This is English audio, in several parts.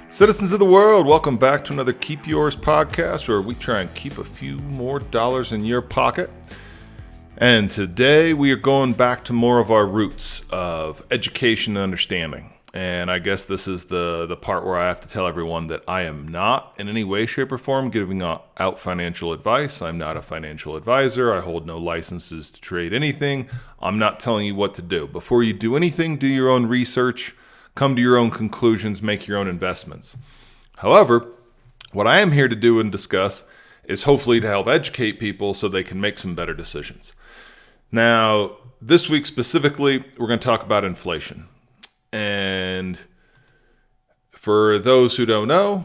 Citizens of the world, welcome back to another Keep Yours podcast where we try and keep a few more dollars in your pocket. And today we are going back to more of our roots of education and understanding. And I guess this is the part where I have to tell everyone that I am not in any way, shape, or form giving out financial advice. I'm not a financial advisor. I hold no licenses to trade anything. I'm not telling you what to do. Before you do anything, do your own research. Come to your own conclusions, make your own investments. However, what I am here to do and discuss is hopefully to help educate people so they can make some better decisions. Now, this week specifically, we're going to talk about inflation. And for those who don't know,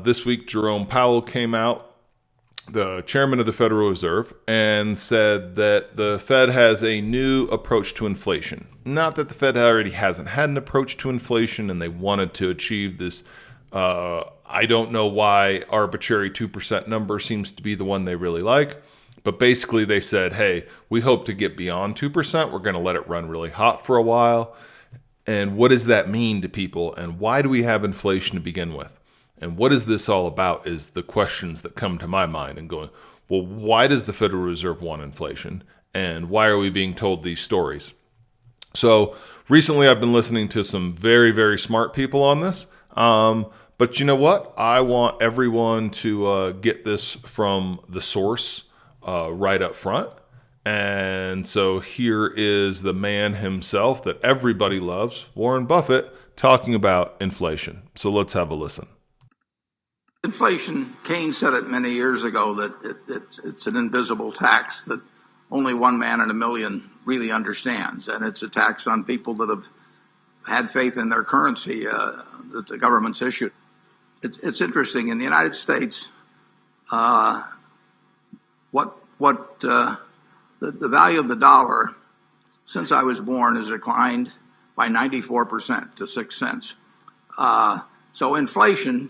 this week Jerome Powell came out, the chairman of the Federal Reserve, and said that the Fed has a new approach to inflation. Not that the Fed already hasn't had an approach to inflation and they wanted to achieve this, I don't know why, arbitrary 2% number seems to be the one they really like. But basically they said, hey, we hope to get beyond 2%. We're going to let it run really hot for a while. And what does that mean to people? And why do we have inflation to begin with? And what is this all about is the questions that come to my mind and going, well, why does the Federal Reserve want inflation? And why are we being told these stories? So recently I've been listening to some very, very smart people on this. But you know what? I want everyone to get this from the source right up front. And so here is the man himself that everybody loves, Warren Buffett, talking about inflation. So let's have a listen. Inflation, Keynes said it many years ago that it's an invisible tax that only one man in a million really understands. And it's a tax on people that have had faith in their currency that the government's issued. It's interesting. In the United States, the value of the dollar since I was born has declined by 94% to 6 cents. So inflation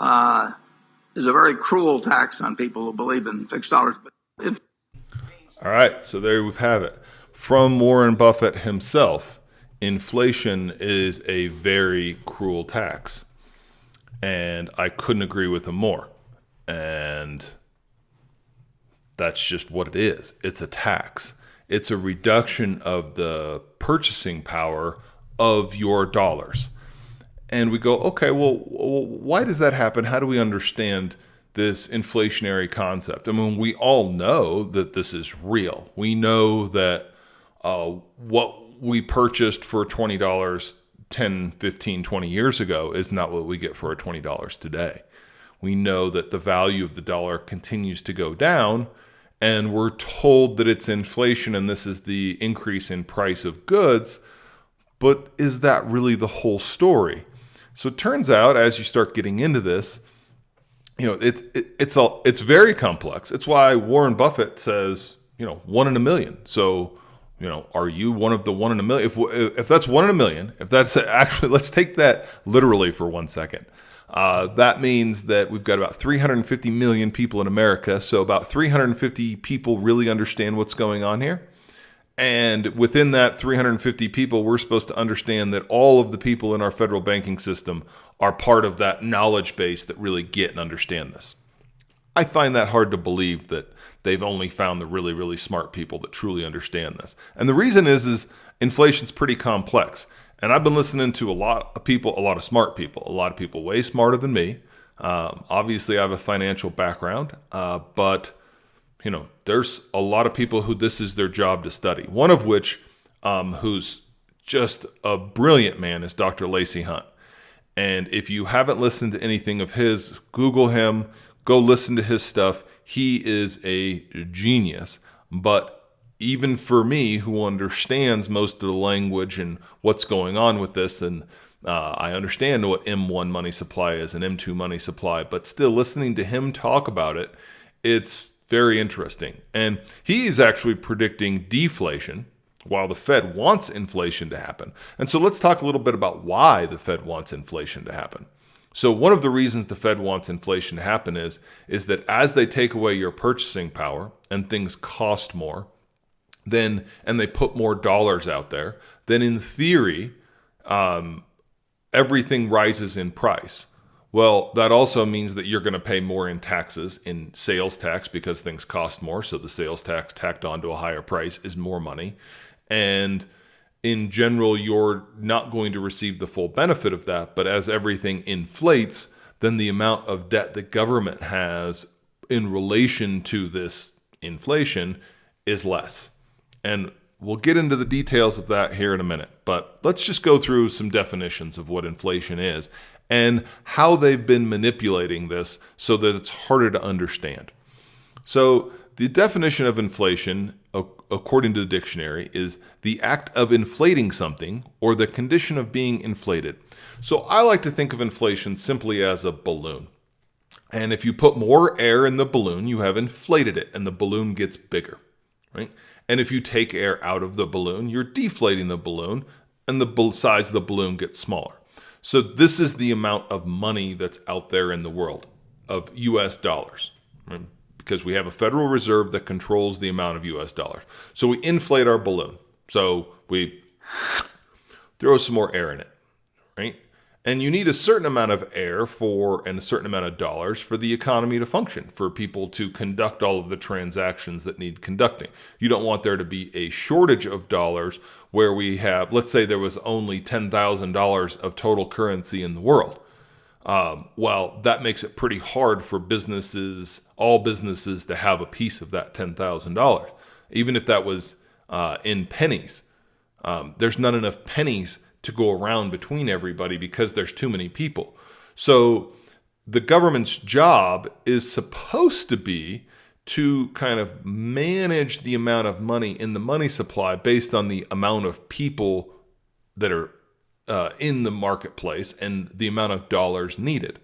is a very cruel tax on people who believe in fixed dollars. All right, so there we have it. From Warren Buffett himself, inflation is a very cruel tax. And I couldn't agree with him more. And that's just what it is. It's a tax. It's a reduction of the purchasing power of your dollars. And we go, okay, well, why does that happen? How do we understand this inflationary concept? I mean, we all know that this is real. We know that what we purchased for $20 10, 15, 20 years ago is not what we get for $20 today. We know that the value of the dollar continues to go down, and we're told that it's inflation and this is the increase in price of goods. But is that really the whole story? So it turns out, as you start getting into this, it's very complex. It's why Warren Buffett says, 1 in a million. So, are you one of the 1 in a million? If that's 1 in a million, if that's actually, let's take that literally for 1 second. That means that we've got about 350 million people in America. So about 350 people really understand what's going on here. And within that 350 people, we're supposed to understand that all of the people in our federal banking system are part of that knowledge base that really get and understand this. I find that hard to believe that they've only found the really, really smart people that truly understand this. And the reason is inflation's pretty complex. And I've been listening to a lot of people, a lot of smart people, a lot of people way smarter than me. Obviously, I have a financial background, but there's a lot of people who this is their job to study. One of which, who's just a brilliant man, is Dr. Lacey Hunt. And if you haven't listened to anything of his, Google him, go listen to his stuff. He is a genius. But even for me, who understands most of the language and what's going on with this, and I understand what M1 money supply is and M2 money supply, but still listening to him talk about it, it's very interesting. And he is actually predicting deflation while the Fed wants inflation to happen. And so let's talk a little bit about why the Fed wants inflation to happen. So one of the reasons the Fed wants inflation to happen is that as they take away your purchasing power and things cost more, and they put more dollars out there, then in theory, everything rises in price. Well, that also means that you're going to pay more in taxes, in sales tax, because things cost more. So the sales tax tacked onto a higher price is more money. And in general, you're not going to receive the full benefit of that. But as everything inflates, then the amount of debt the government has in relation to this inflation is less. And we'll get into the details of that here in a minute. But let's just go through some definitions of what inflation is and how they've been manipulating this so that it's harder to understand. So the definition of inflation, according to the dictionary, is the act of inflating something or the condition of being inflated. So I like to think of inflation simply as a balloon. And if you put more air in the balloon, you have inflated it and the balloon gets bigger, right? And if you take air out of the balloon, you're deflating the balloon and the size of the balloon gets smaller. So this is the amount of money that's out there in the world of US dollars, right? Because we have a Federal Reserve that controls the amount of US dollars. So we inflate our balloon. So we throw some more air in it, right? And you need a certain amount of air and a certain amount of dollars for the economy to function, for people to conduct all of the transactions that need conducting. You don't want there to be a shortage of dollars where we have, let's say there was only $10,000 of total currency in the world. Well, that makes it pretty hard for all businesses to have a piece of that $10,000. Even if that was in pennies, there's not enough pennies to go around between everybody because there's too many people. So the government's job is supposed to be to kind of manage the amount of money in the money supply based on the amount of people that are in the marketplace and the amount of dollars needed.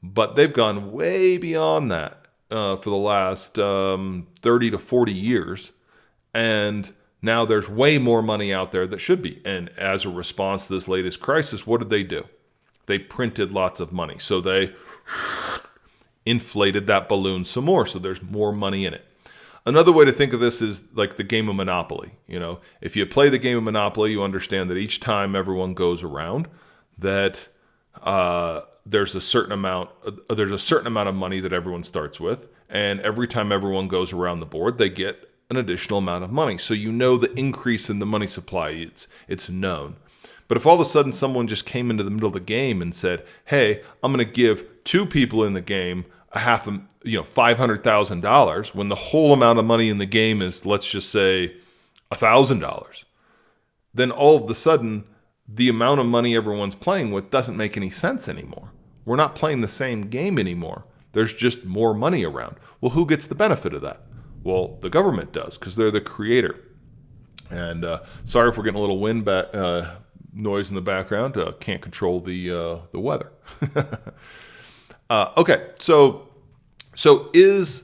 But they've gone way beyond that for the last 30 to 40 years. And now there's way more money out there that should be. And as a response to this latest crisis, what did they do? They printed lots of money. So they inflated that balloon some more. So there's more money in it. Another way to think of this is like the game of Monopoly. You know, if you play the game of Monopoly, you understand that each time everyone goes around, that there's a certain amount of money that everyone starts with, and every time everyone goes around the board, they get an additional amount of money. So you know the increase in the money supply, it's known. But if all of a sudden someone just came into the middle of the game and said, "Hey, I'm going to give two people in the game $500,000," when the whole amount of money in the game is, let's just say, $1,000, then all of a sudden the amount of money everyone's playing with doesn't make any sense anymore. We're not playing the same game anymore. There's just more money around. Well, who gets the benefit of that? Well, the government does, because they're the creator. And sorry if we're getting a little wind noise in the background. Can't control the weather. Okay, so is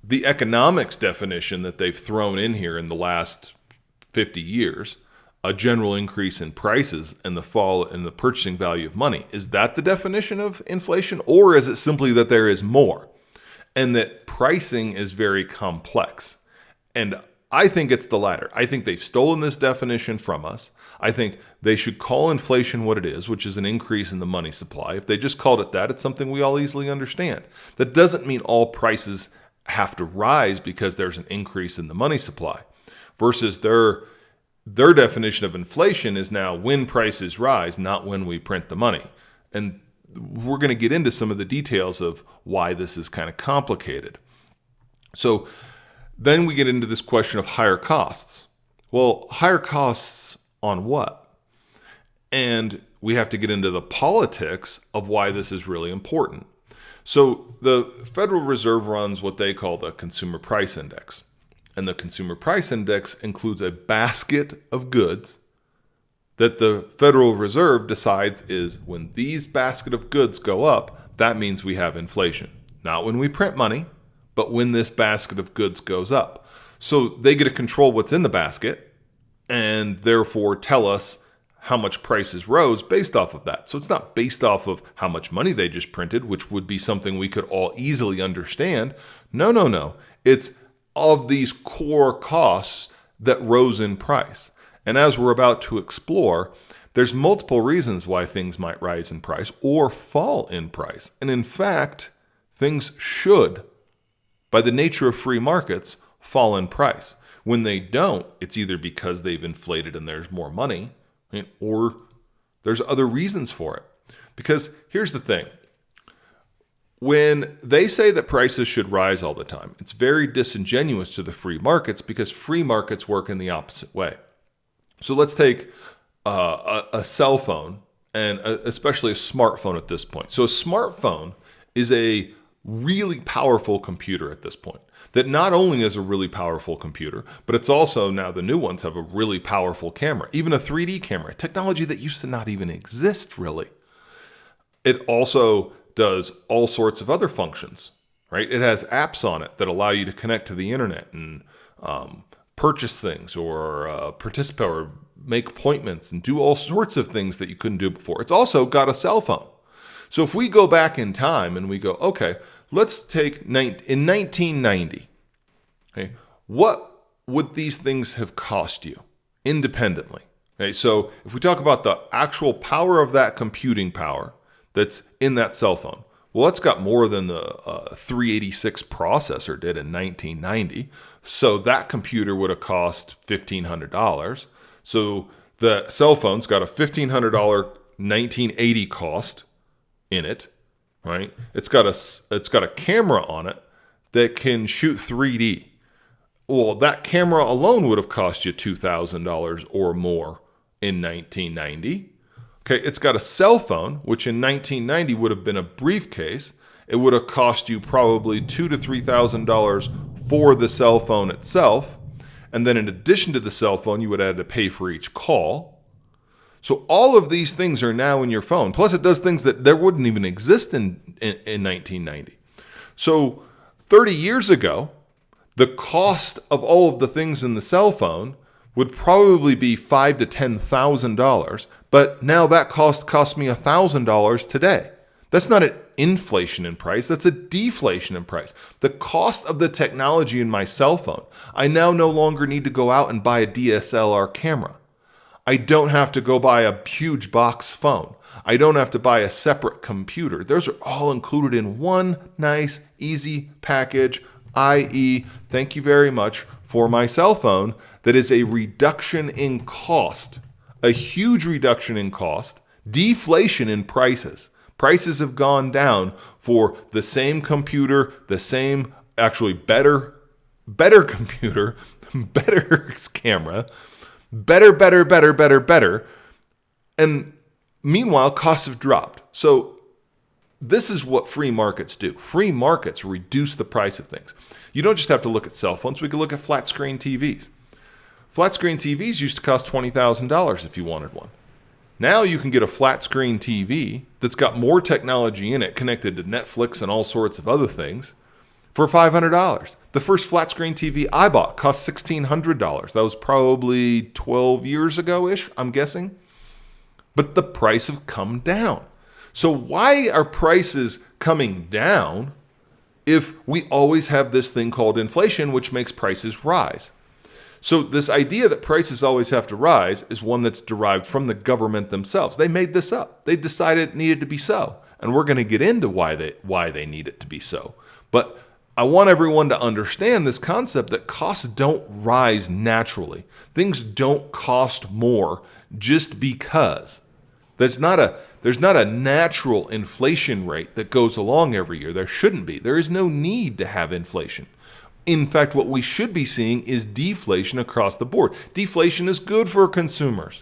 the economics definition that they've thrown in here in the last 50 years a general increase in prices and the fall in the purchasing value of money? Is that the definition of inflation, or is it simply that there is more and that pricing is very complex? And I think it's the latter. I think they've stolen this definition from us. I think they should call inflation what it is, which is an increase in the money supply. If they just called it that, it's something we all easily understand. That doesn't mean all prices have to rise because there's an increase in the money supply. Versus their definition of inflation is now when prices rise, not when we print the money. And we're going to get into some of the details of why this is kind of complicated. So then we get into this question of higher costs. Well, higher costs on what? And we have to get into the politics of why this is really important. So the Federal Reserve runs what they call the Consumer Price Index. And the Consumer Price Index includes a basket of goods that the Federal Reserve decides is when these basket of goods go up, that means we have inflation. Not when we print money, but when this basket of goods goes up. So they get to control what's in the basket and therefore tell us how much prices rose based off of that. So it's not based off of how much money they just printed, which would be something we could all easily understand. No. It's of these core costs that rose in price. And as we're about to explore, There's multiple reasons why things might rise in price or fall in price. And in fact, things should, by the nature of free markets, fall in price. When they don't, it's either because they've inflated and there's more money, right, or there's other reasons for it. Because here's the thing. When they say that prices should rise all the time, it's very disingenuous to the free markets because free markets work in the opposite way. So let's take a cell phone, and especially a smartphone at this point. So a smartphone is a really powerful computer at this point that not only is a really powerful computer, but it's also, now the new ones have a really powerful camera, even a 3D camera, technology that used to not even exist really. It also does all sorts of other functions, right? It has apps on it that allow you to connect to the internet and purchase things or participate or make appointments and do all sorts of things that you couldn't do before. It's also got a cell phone. So if we go back in time and we go, okay, let's take in 1990, okay, what would these things have cost you independently? Okay, so if we talk about the actual power of that computing power that's in that cell phone, well, it's got more than the 386 processor did in 1990. So that computer would have cost $1,500. So the cell phone's got a $1,500 1980 cost in it, right? It's got a camera on it that can shoot 3D. Well, that camera alone would have cost you $2,000 or more in 1990. Okay, it's got a cell phone, which in 1990 would have been a briefcase. It would have cost you probably $2,000 to $3,000 for the cell phone itself. And then in addition to the cell phone, you would have to pay for each call. So all of these things are now in your phone. Plus it does things that there wouldn't even exist in 1990. So 30 years ago, the cost of all of the things in the cell phone would probably be $5,000 to $10,000. But now that cost me $1,000 today. That's not an inflation in price. That's a deflation in price. The cost of the technology in my cell phone. I now no longer need to go out and buy a DSLR camera. I don't have to go buy a huge box phone. I don't have to buy a separate computer. Those are all included in one nice, easy package, i.e., thank you very much for my cell phone. That is a reduction in cost, a huge reduction in cost, deflation in prices. Prices have gone down for the same computer, the same, actually better computer, better camera, better. And meanwhile, costs have dropped. So this is what free markets do. Free markets reduce the price of things. You don't just have to look at cell phones. We could look at flat screen TVs. Flat screen TVs used to cost $20,000 if you wanted one. Now you can get a flat screen TV that's got more technology in it, connected to Netflix and all sorts of other things, for $500. The first flat screen TV I bought cost $1,600. That was probably 12 years ago-ish, I'm guessing. But the price have come down. So why are prices coming down if we always have this thing called inflation, which makes prices rise? So this idea that prices always have to rise is one that's derived from the government themselves. They made this up. They decided it needed to be so. And we're going to get into why they need it to be so. But I want everyone to understand this concept that costs don't rise naturally. Things don't cost more just because. There's not a natural inflation rate that goes along every year. There shouldn't be. There is no need to have inflation. In fact, what we should be seeing is deflation across the board. Deflation is good for consumers.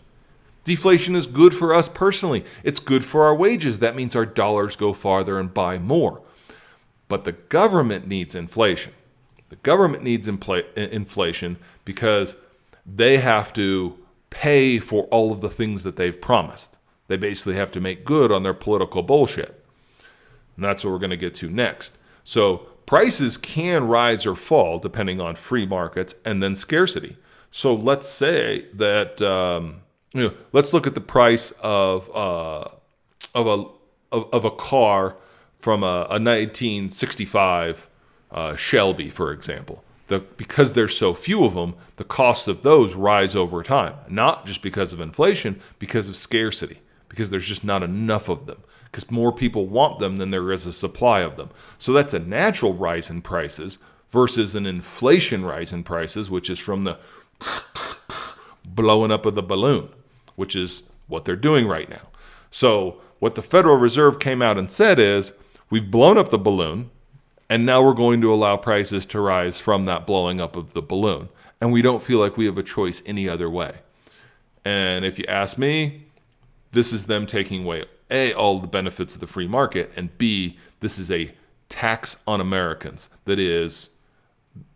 Deflation is good for us personally. It's good for our wages. That means our dollars go farther and buy more. But the government needs inflation. The government needs inflation because they have to pay for all of the things that they've promised. They basically have to make good on their political bullshit. And that's what we're going to get to next. So prices can rise or fall depending on free markets and then scarcity. So let's say that let's look at the price of a car from a 1965 Shelby, for example. because there's so few of them, the costs of those rise over time. Not just because of inflation, because of scarcity, because there's just not enough of them, because more people want them than there is a supply of them. So that's a natural rise in prices versus an inflation rise in prices, which is from the blowing up of the balloon, which is what they're doing right now. So what the Federal Reserve came out and said is, we've blown up the balloon, and now we're going to allow prices to rise from that blowing up of the balloon. And we don't feel like we have a choice any other way. And if you ask me, this is them taking away, A, all the benefits of the free market, and B, this is a tax on Americans that is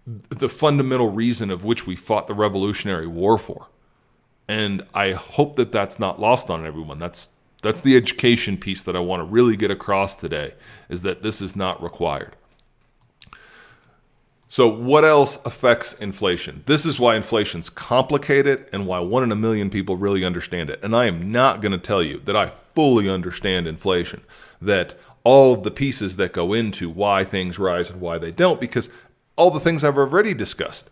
the fundamental reason of which we fought the Revolutionary War for. And I hope that that's not lost on everyone. That's the education piece that I want to really get across today, is that this is not required. So what else affects inflation? This is why inflation's complicated and why 1 in a million people really understand it. And I am not going to tell you that I fully understand inflation, that all of the pieces that go into why things rise and why they don't, because all the things I've already discussed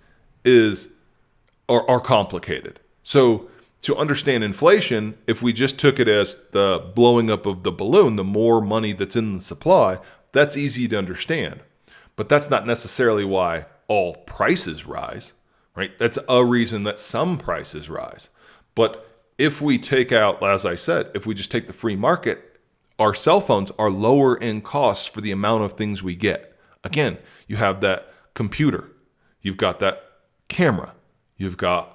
are complicated. So to understand inflation, if we just took it as the blowing up of the balloon, the more money that's in the supply, that's easy to understand. But that's not necessarily why all prices rise, right? That's a reason that some prices rise. But if we take out, as I said, if we just take the free market, our cell phones are lower in cost for the amount of things we get. Again, you have that computer, you've got that camera, you've got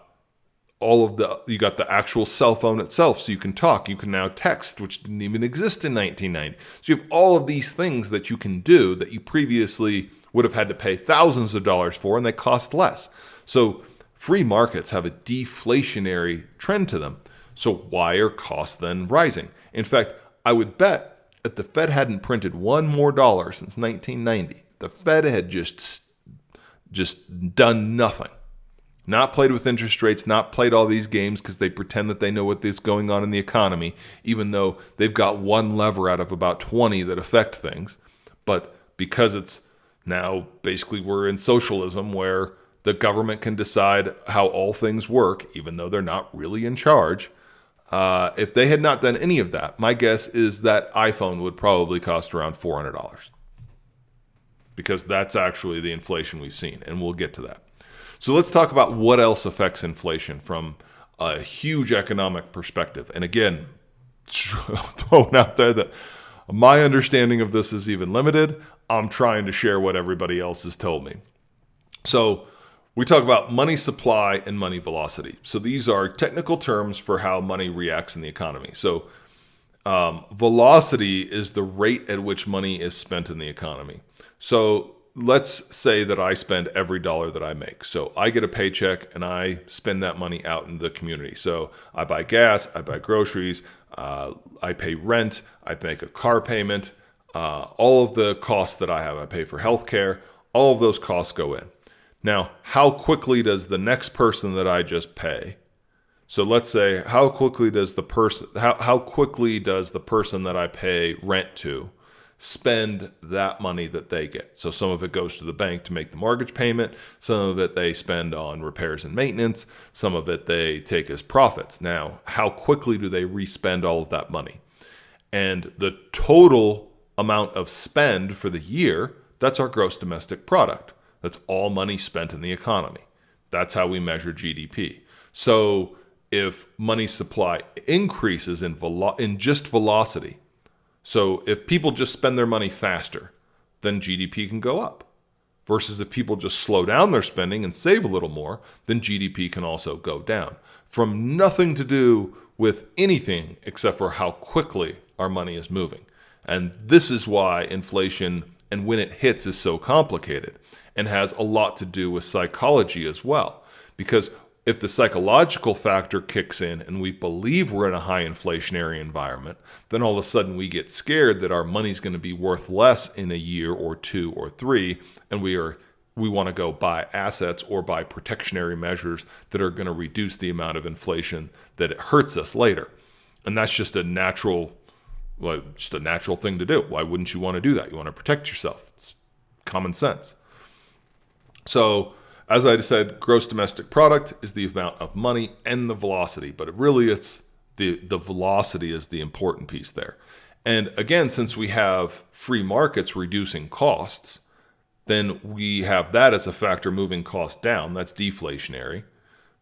you got the actual cell phone itself, so you can talk, you can now text, which didn't even exist in 1990. So you have all of these things that you can do that you previously would have had to pay thousands of dollars for, and they cost less. So free markets have a deflationary trend to them. So why are costs then rising? In fact, I would bet if the Fed hadn't printed one more dollar since 1990, the Fed had just done nothing. Not played with interest rates, not played all these games because they pretend that they know what is going on in the economy, even though they've got one lever out of about 20 that affect things. But because it's now basically we're in socialism where the government can decide how all things work, even though they're not really in charge. If they had not done any of that, my guess is that iPhone would probably cost around $400. Because that's actually the inflation we've seen, and we'll get to that. So let's talk about what else affects inflation from a huge economic perspective. And again, throwing out there that my understanding of this is even limited. I'm trying to share what everybody else has told me. So we talk about money supply and money velocity. So these are technical terms for how money reacts in the economy. So velocity is the rate at which money is spent in the economy. So let's say that I spend every dollar that I make. So I get a paycheck and I spend that money out in the community. So I buy gas, I buy groceries, I pay rent, I make a car payment, all of the costs that I have, I pay for healthcare, all of those costs go in. Now, how quickly does the next person that I just pay? So let's say how quickly does the person that I pay rent to spend that money that they get? So some of it goes to the bank to make the mortgage payment. Some of it they spend on repairs and maintenance. Some of it they take as profits. Now, how quickly do they respend all of that money? And the total amount of spend for the year, that's our gross domestic product. That's all money spent in the economy. That's how we measure GDP. So if money supply increases in just velocity, so if people just spend their money faster, then GDP can go up. Versus if people just slow down their spending and save a little more, then GDP can also go down. From nothing to do with anything except for how quickly our money is moving. And this is why inflation and when it hits is so complicated and has a lot to do with psychology as well. Because if the psychological factor kicks in and we believe we're in a high inflationary environment, then all of a sudden we get scared that our money's going to be worth less in a year or 2 or 3, and we want to go buy assets or buy protectionary measures that are going to reduce the amount of inflation that it hurts us later. And that's just a natural thing to do. Why wouldn't you want to do that? You want to protect yourself. It's common sense. So as I said, gross domestic product is the amount of money and the velocity, but it's the velocity is the important piece there. And again, since we have free markets reducing costs, then we have that as a factor moving costs down. That's deflationary,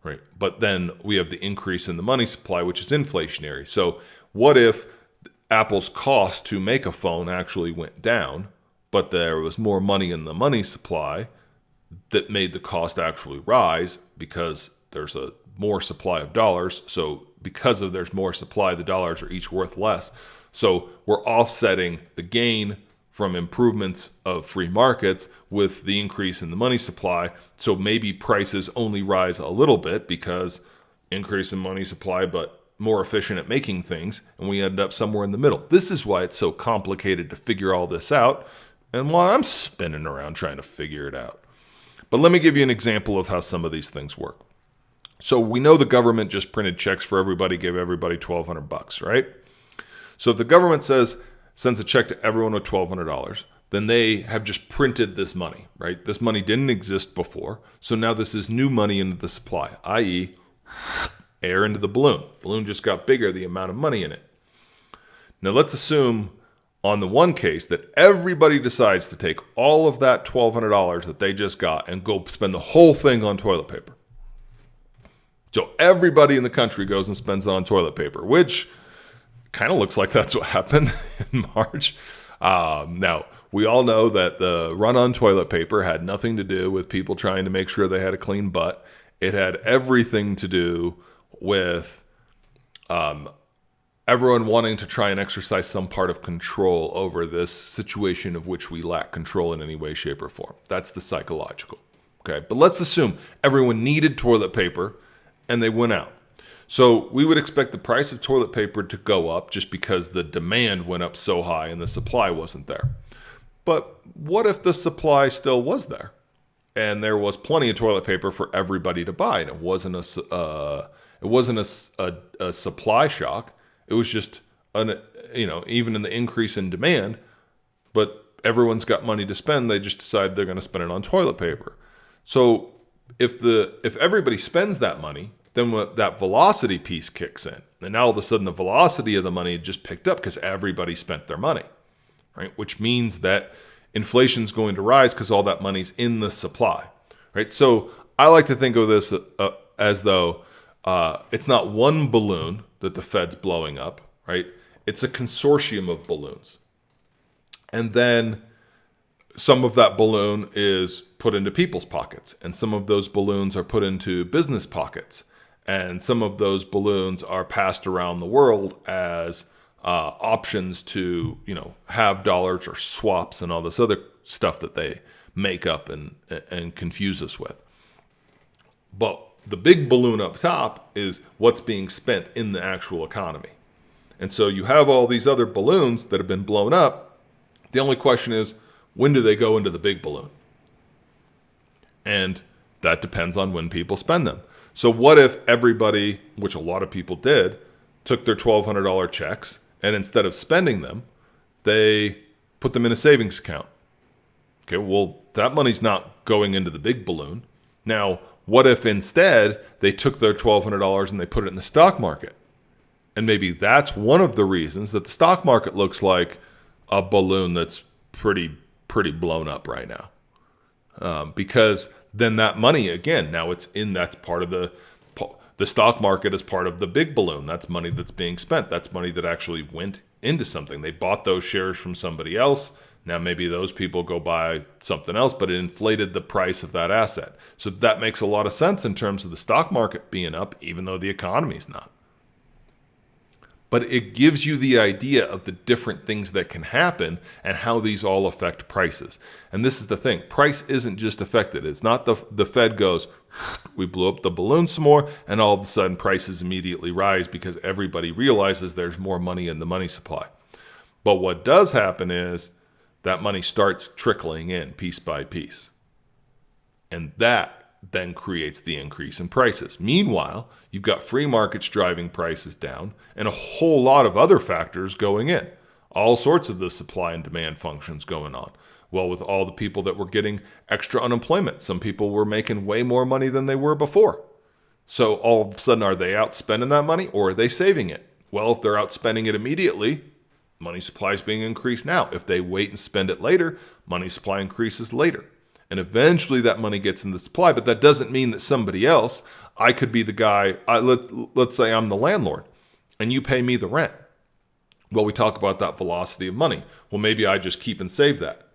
right? But then we have the increase in the money supply, which is inflationary. So what if Apple's cost to make a phone actually went down, but there was more money in the money supply that made the cost actually rise because there's a more supply of dollars. So because of there's more supply, the dollars are each worth less. So we're offsetting the gain from improvements of free markets with the increase in the money supply. So maybe prices only rise a little bit because increase in money supply, but more efficient at making things, and we end up somewhere in the middle. This is why it's so complicated to figure all this out, and why I'm spinning around trying to figure it out. But let me give you an example of how some of these things work. So we know the government just printed checks for everybody, gave everybody $1,200, right? So if the government sends a check to everyone with $1,200, then they have just printed this money, right? This money didn't exist before. So now this is new money into the supply, i.e. air into the balloon. Balloon just got bigger, the amount of money in it. Now let's assume on the one case that everybody decides to take all of that $1,200 that they just got and go spend the whole thing on toilet paper. So everybody in the country goes and spends it on toilet paper, which kind of looks like that's what happened in March. Now, we all know that the run on toilet paper had nothing to do with people trying to make sure they had a clean butt. It had everything to do with everyone wanting to try and exercise some part of control over this situation of which we lack control in any way, shape, or form. That's the psychological. Okay, but let's assume everyone needed toilet paper and they went out. So we would expect the price of toilet paper to go up just because the demand went up so high and the supply wasn't there. But what if the supply still was there and there was plenty of toilet paper for everybody to buy, and it wasn't a supply shock? It was just even in the increase in demand, but everyone's got money to spend. They just decide they're going to spend it on toilet paper. So if everybody spends that money, then that velocity piece kicks in. And now all of a sudden the velocity of the money just picked up because everybody spent their money, right? Which means that inflation's going to rise because all that money's in the supply, right? So I like to think of this as though it's not one balloon that the Fed's blowing up, right? It's a consortium of balloons. And then some of that balloon is put into people's pockets, and some of those balloons are put into business pockets. And some of those balloons are passed around the world as options to, have dollars or swaps and all this other stuff that they make up and confuse us with. But the big balloon up top is what's being spent in the actual economy. And so you have all these other balloons that have been blown up. The only question is, when do they go into the big balloon? And that depends on when people spend them. So what if everybody, which a lot of people did, took their $1,200 checks and instead of spending them, they put them in a savings account? Okay, well, that money's not going into the big balloon. Now, what if instead they took their $1,200 and they put it in the stock market? And maybe that's one of the reasons that the stock market looks like a balloon that's pretty blown up right now. Because then that money, again, now that's part of the stock market is part of the big balloon. That's money that's being spent. That's money that actually went into something. They bought those shares from somebody else. Now maybe those people go buy something else, but it inflated the price of that asset. So that makes a lot of sense in terms of the stock market being up, even though the economy's not. But it gives you the idea of the different things that can happen and how these all affect prices. And this is the thing. Price isn't just affected. It's not the Fed goes, we blew up the balloon some more, and all of a sudden prices immediately rise because everybody realizes there's more money in the money supply. But what does happen is that money starts trickling in piece by piece. And that then creates the increase in prices. Meanwhile, you've got free markets driving prices down and a whole lot of other factors going in. All sorts of the supply and demand functions going on. Well, with all the people that were getting extra unemployment, some people were making way more money than they were before. So all of a sudden, are they outspending that money or are they saving it? Well, if they're outspending it immediately, money supply is being increased now. If they wait and spend it later, money supply increases later. And eventually that money gets in the supply, but that doesn't mean that somebody else, I could be the guy, let's say I'm the landlord and you pay me the rent. Well, we talk about that velocity of money. Well, maybe I just keep and save that.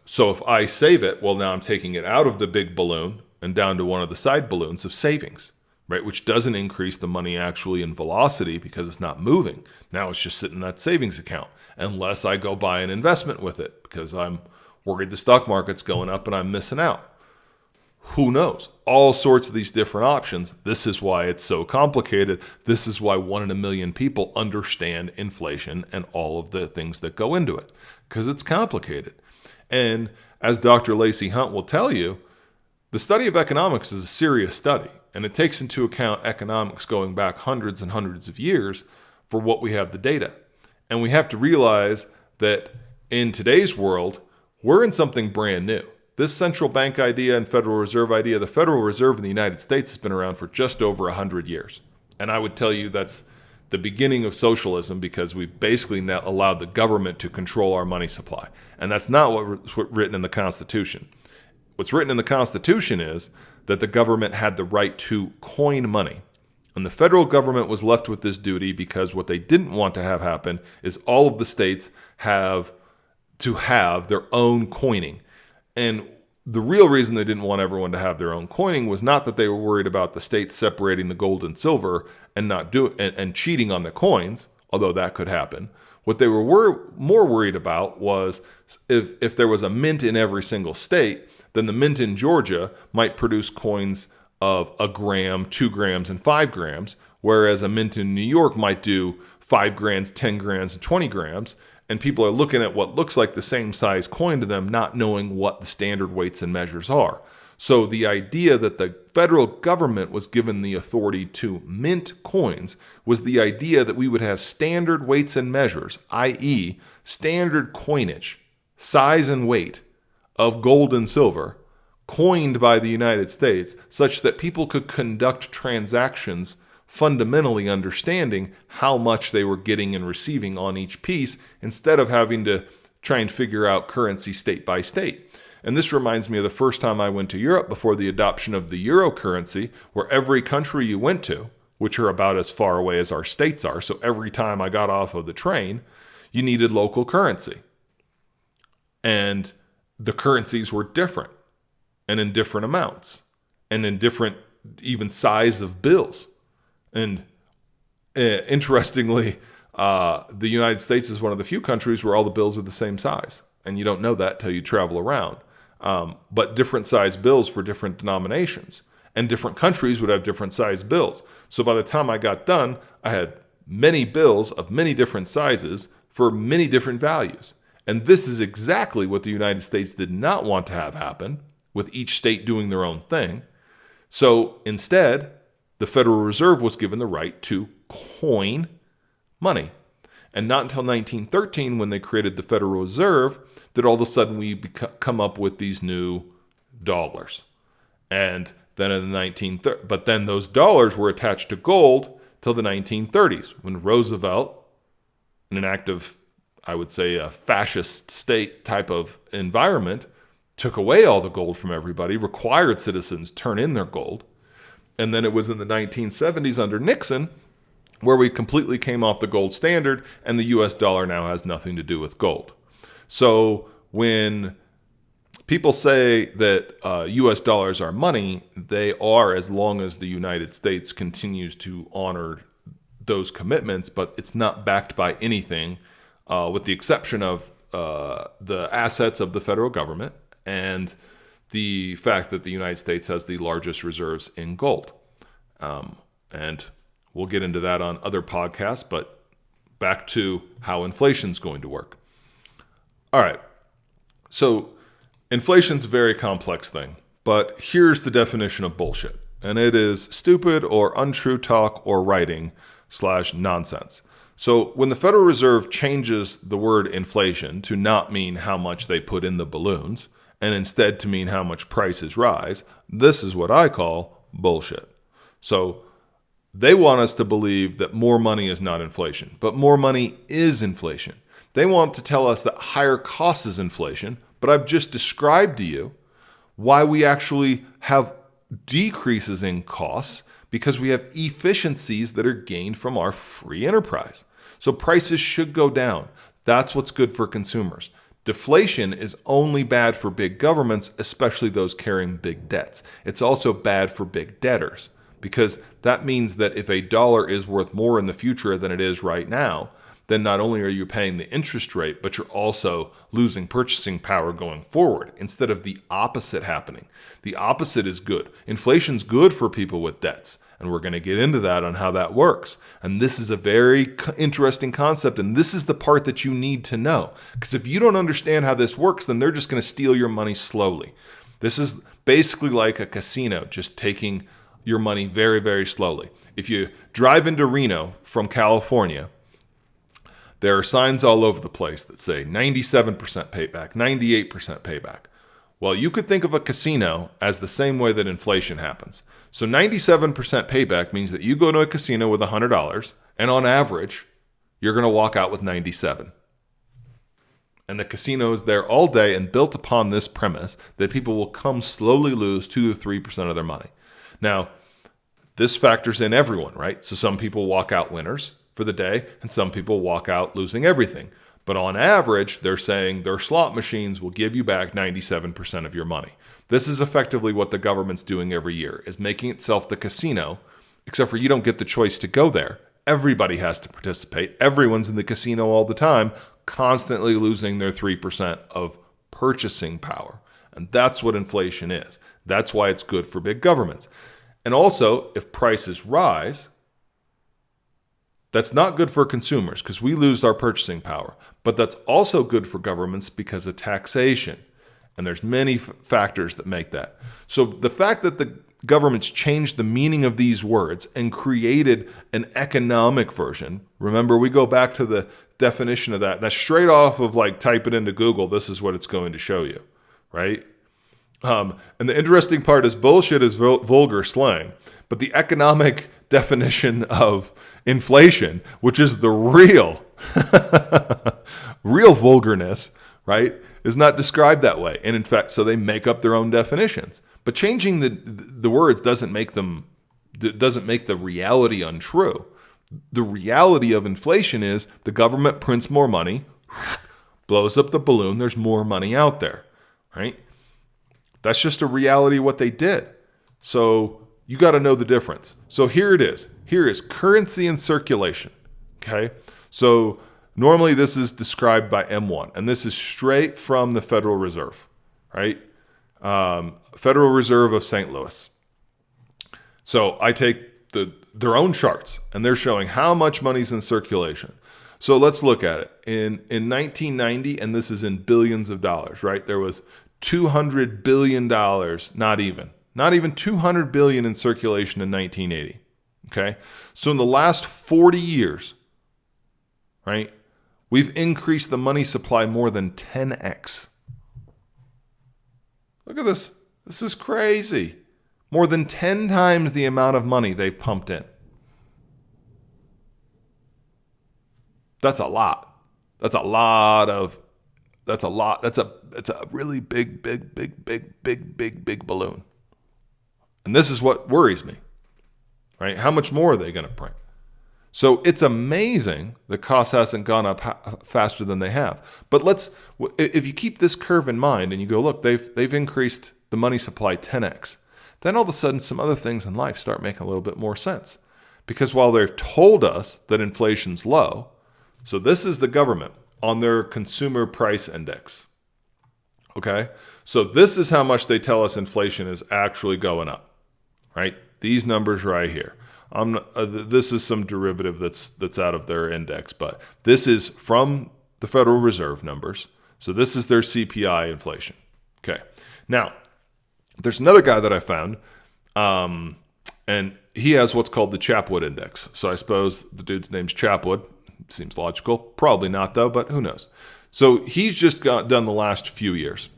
So if I save it, well, now I'm taking it out of the big balloon and down to one of the side balloons of savings, right? Which doesn't increase the money actually in velocity because it's not moving. Now it's just sitting in that savings account unless I go buy an investment with it because I'm worried the stock market's going up and I'm missing out. Who knows? All sorts of these different options. This is why it's so complicated. This is why 1 in a million people understand inflation and all of the things that go into it because it's complicated. And as Dr. Lacey Hunt will tell you, the study of economics is a serious study, and it takes into account economics going back hundreds and hundreds of years for what we have the data. And we have to realize that in today's world, we're in something brand new. This central bank idea and Federal Reserve idea, the Federal Reserve in the United States has been around for just over 100 years. And I would tell you that's the beginning of socialism because we basically now allowed the government to control our money supply. And that's not what's written in the Constitution. What's written in the Constitution is that the government had the right to coin money. And the federal government was left with this duty because what they didn't want to have happen is all of the states have to have their own coining. And the real reason they didn't want everyone to have their own coining was not that they were worried about the states separating the gold and silver and not and cheating on the coins, although that could happen. What they were more worried about was if there was a mint in every single state, then the mint in Georgia might produce coins of 1 gram, 2 grams, and 5 grams, whereas a mint in New York might do 5 grams, 10 grams, and 20 grams. And people are looking at what looks like the same size coin to them, not knowing what the standard weights and measures are. So the idea that the federal government was given the authority to mint coins was the idea that we would have standard weights and measures, i.e. standard coinage, size and weight of gold and silver, coined by the United States, such that people could conduct transactions fundamentally understanding how much they were getting and receiving on each piece instead of having to try and figure out currency state by state. And this reminds me of the first time I went to Europe before the adoption of the euro currency, where every country you went to, which are about as far away as our states are, so every time I got off of the train, you needed local currency. And the currencies were different and in different amounts and in different even size of bills. And interestingly, the United States is one of the few countries where all the bills are the same size. And you don't know that till you travel around. But different size bills for different denominations. And different countries would have different size bills. So by the time I got done, I had many bills of many different sizes for many different values. And this is exactly what the United States did not want to have happen, with each state doing their own thing. So instead, the Federal Reserve was given the right to coin money. And not until 1913, when they created the Federal Reserve, did all of a sudden we come up with these new dollars. And then in the but then those dollars were attached to gold till the 1930s, when Roosevelt, in an act of, I would say, a fascist state type of environment, took away all the gold from everybody, required citizens turn in their gold. And then it was in the 1970s under Nixon where we completely came off the gold standard, and the US dollar now has nothing to do with gold. So when people say that US dollars are money, they are, as long as the United States continues to honor those commitments, but it's not backed by anything, with the exception of the assets of the federal government and the fact that the United States has the largest reserves in gold. And we'll get into that on other podcasts, but back to how inflation's going to work. All right. So inflation's a very complex thing, but here's the definition of bullshit. And it is stupid or untrue talk or writing / nonsense. So when the Federal Reserve changes the word inflation to not mean how much they put in the balloons, and instead to mean how much prices rise, this is what I call bullshit. So they want us to believe that more money is not inflation, but more money is inflation. They want to tell us that higher costs is inflation, but I've just described to you why we actually have decreases in costs, because we have efficiencies that are gained from our free enterprise. So prices should go down. That's what's good for consumers. Deflation is only bad for big governments, especially those carrying big debts. It's also bad for big debtors, because that means that if a dollar is worth more in the future than it is right now, then not only are you paying the interest rate, but you're also losing purchasing power going forward, instead of the opposite happening. The opposite is good. Inflation's good for people with debts, and we're going to get into that on how that works. And this is a very interesting concept, and this is the part that you need to know. Because if you don't understand how this works, then they're just going to steal your money slowly. This is basically like a casino, just taking your money very, very slowly. If you drive into Reno from California, there are signs all over the place that say 97% payback, 98% payback. Well, you could think of a casino as the same way that inflation happens. So 97% payback means that you go to a casino with $100, and on average, you're going to walk out with 97. And the casino is there all day and built upon this premise that people will come slowly lose 2 to 3% of their money. Now, this factors in everyone, right? So some people walk out winners for the day, and some people walk out losing everything. But on average, they're saying their slot machines will give you back 97% of your money. This is effectively what the government's doing every year, is making itself the casino, except for you don't get the choice to go there. Everybody has to participate. Everyone's in the casino all the time, constantly losing their 3% of purchasing power. And that's what inflation is. That's why it's good for big governments. And also, if prices rise, that's not good for consumers because we lose our purchasing power. But that's also good for governments because of taxation. And there's many factors that make that. So the fact that the governments changed the meaning of these words and created an economic version. Remember, we go back to the definition of that. That's straight off of like type it into Google. This is what it's going to show you, right? And the interesting part is bullshit is vulgar slang. But the economic definition of inflation, which is the real vulgarness, right, is not described that way. And in fact, so they make up their own definitions. But changing the words doesn't make the reality untrue. The reality of inflation is the government prints more money, blows up the balloon, there's more money out there, right? That's just a reality of what they did. So you got to know the difference. So here it is. Here is currency in circulation. Okay. So normally this is described by M1, and this is straight from the Federal Reserve, right? Federal Reserve of St. Louis. So I take their own charts, and they're showing how much money's in circulation. So let's look at it. In 1990, and this is in billions of dollars, right? There was $200 billion, not even 200 billion in circulation in 1980. Okay. So in the last 40 years, right, we've increased the money supply more than 10x. Look at this. This is crazy. More than 10 times the amount of money they've pumped in. That's a lot. That's a really big balloon. And this is what worries me, right? How much more are they going to print? So it's amazing the cost hasn't gone up faster than they have. But if you keep this curve in mind and you go, look, they've increased the money supply 10x, then all of a sudden some other things in life start making a little bit more sense. Because while they've told us that inflation's low, so this is the government on their consumer price index. Okay? So this is how much they tell us inflation is actually going up, right? These numbers right here. This is some derivative that's out of their index, but this is from the Federal Reserve numbers. So this is their CPI inflation. Okay. Now, there's another guy that I found, and he has what's called the Chapwood index. So I suppose the dude's name's Chapwood. Seems logical. Probably not, though, but who knows? So he's just done the last few years,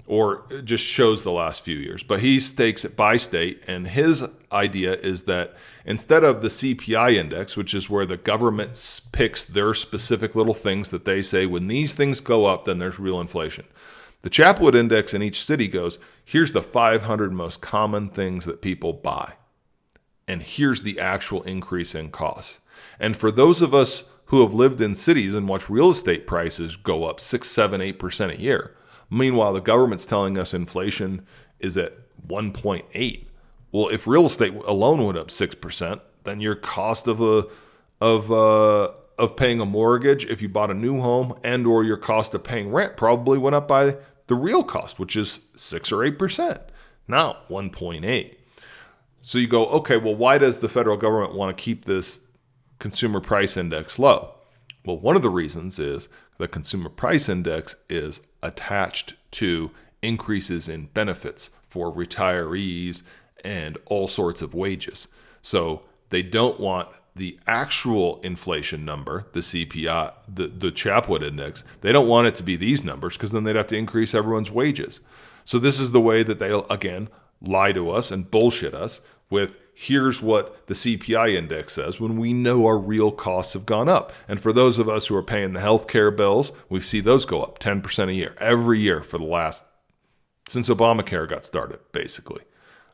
or just shows the last few years. But he stakes it by state, and his idea is that instead of the CPI index, which is where the government picks their specific little things that they say, when these things go up, then there's real inflation. The Chapwood Index in each city goes, here's the 500 most common things that people buy. And here's the actual increase in costs. And for those of us who have lived in cities and watched real estate prices go up 6, 7, 8% a year, meanwhile, the government's telling us inflation is at 1.8. Well, if real estate alone went up 6%, then your cost of paying a mortgage, if you bought a new home, and or your cost of paying rent probably went up by the real cost, which is 6 or 8%, not 1.8. So you go, okay, well, why does the federal government want to keep this consumer price index low? Well, one of the reasons is the consumer price index is attached to increases in benefits for retirees and all sorts of wages. So they don't want the actual inflation number, the CPI, the Chapwood index. They don't want it to be these numbers because then they'd have to increase everyone's wages. So this is the way that they'll, again, lie to us and bullshit us with here's what the CPI index says when we know our real costs have gone up. And for those of us who are paying the healthcare bills, we see those go up 10% a year, every year for the last, since Obamacare got started, basically.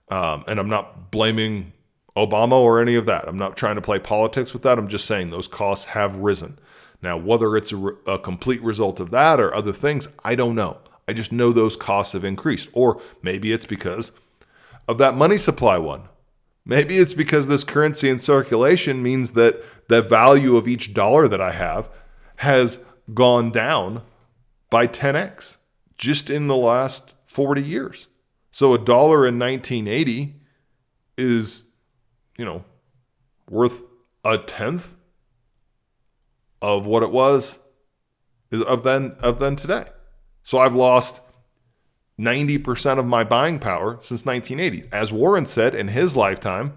And I'm not blaming Obama or any of that. I'm not trying to play politics with that. I'm just saying those costs have risen. Now, whether it's a complete result of that or other things, I don't know. I just know those costs have increased. Or maybe it's because of that money supply one. Maybe it's because this currency in circulation means that the value of each dollar that I have has gone down by 10x just in the last 40 years. So $1 in 1980 is, worth a tenth of what it was of then today. So I've lost 90% of my buying power since 1980. As Warren said in his lifetime,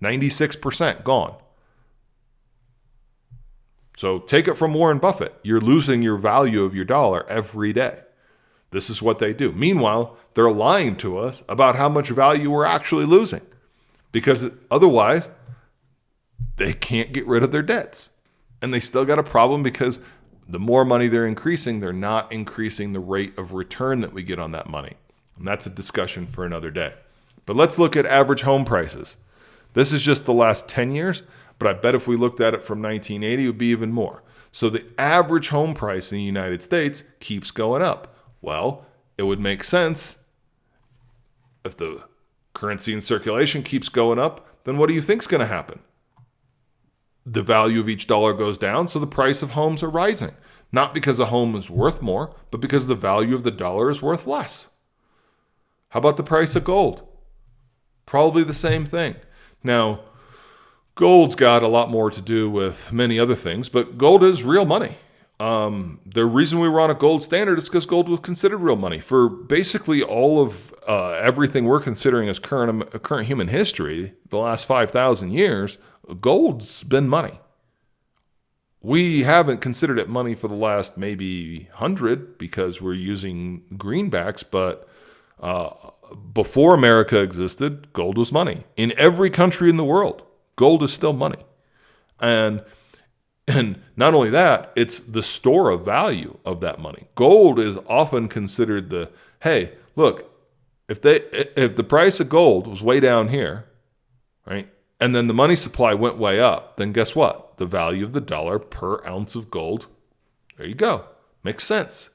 96% gone. So take it from Warren Buffett. You're losing your value of your dollar every day. This is what they do. Meanwhile, they're lying to us about how much value we're actually losing because otherwise they can't get rid of their debts. And they still got a problem because the more money they're increasing, they're not increasing the rate of return that we get on that money. And that's a discussion for another day. But let's look at average home prices. This is just the last 10 years, but I bet if we looked at it from 1980, it would be even more. So the average home price in the United States keeps going up. Well, it would make sense if the currency in circulation keeps going up, then what do you think is going to happen? The value of each dollar goes down, so the price of homes are rising. Not because a home is worth more, but because the value of the dollar is worth less. How about the price of gold? Probably the same thing. Now, gold's got a lot more to do with many other things, but gold is real money. The reason we were on a gold standard is because gold was considered real money. For basically all of everything we're considering as current human history, the last 5,000 years, gold's been money. We haven't considered it money for the last maybe 100 because we're using greenbacks, but before America existed, gold was money. In every country in the world, gold is still money. And not only that, it's the store of value of that money. Gold is often considered hey, look, if the price of gold was way down here, right? And then the money supply went way up, then guess what? The value of the dollar per ounce of gold, there you go. Makes sense.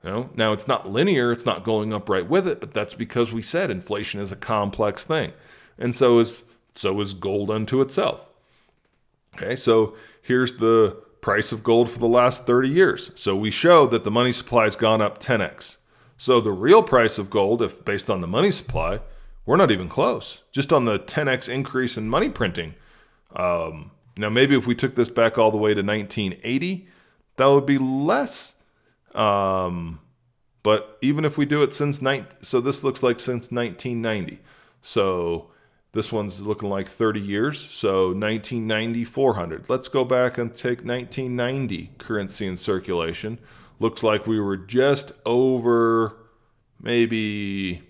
Now it's not linear, it's not going up right with it, but that's because we said inflation is a complex thing. And so is gold unto itself. Okay, so here's the price of gold for the last 30 years. So we show that the money supply has gone up 10x. So the real price of gold, if based on the money supply, we're not even close. Just on the 10x increase in money printing. Now, maybe if we took this back all the way to 1980, that would be less. But even if we do it so this looks like since 1990. So This one's looking like 30 years. So 1990, 400. Let's go back and take 1990 currency in circulation. Looks like we were just over maybe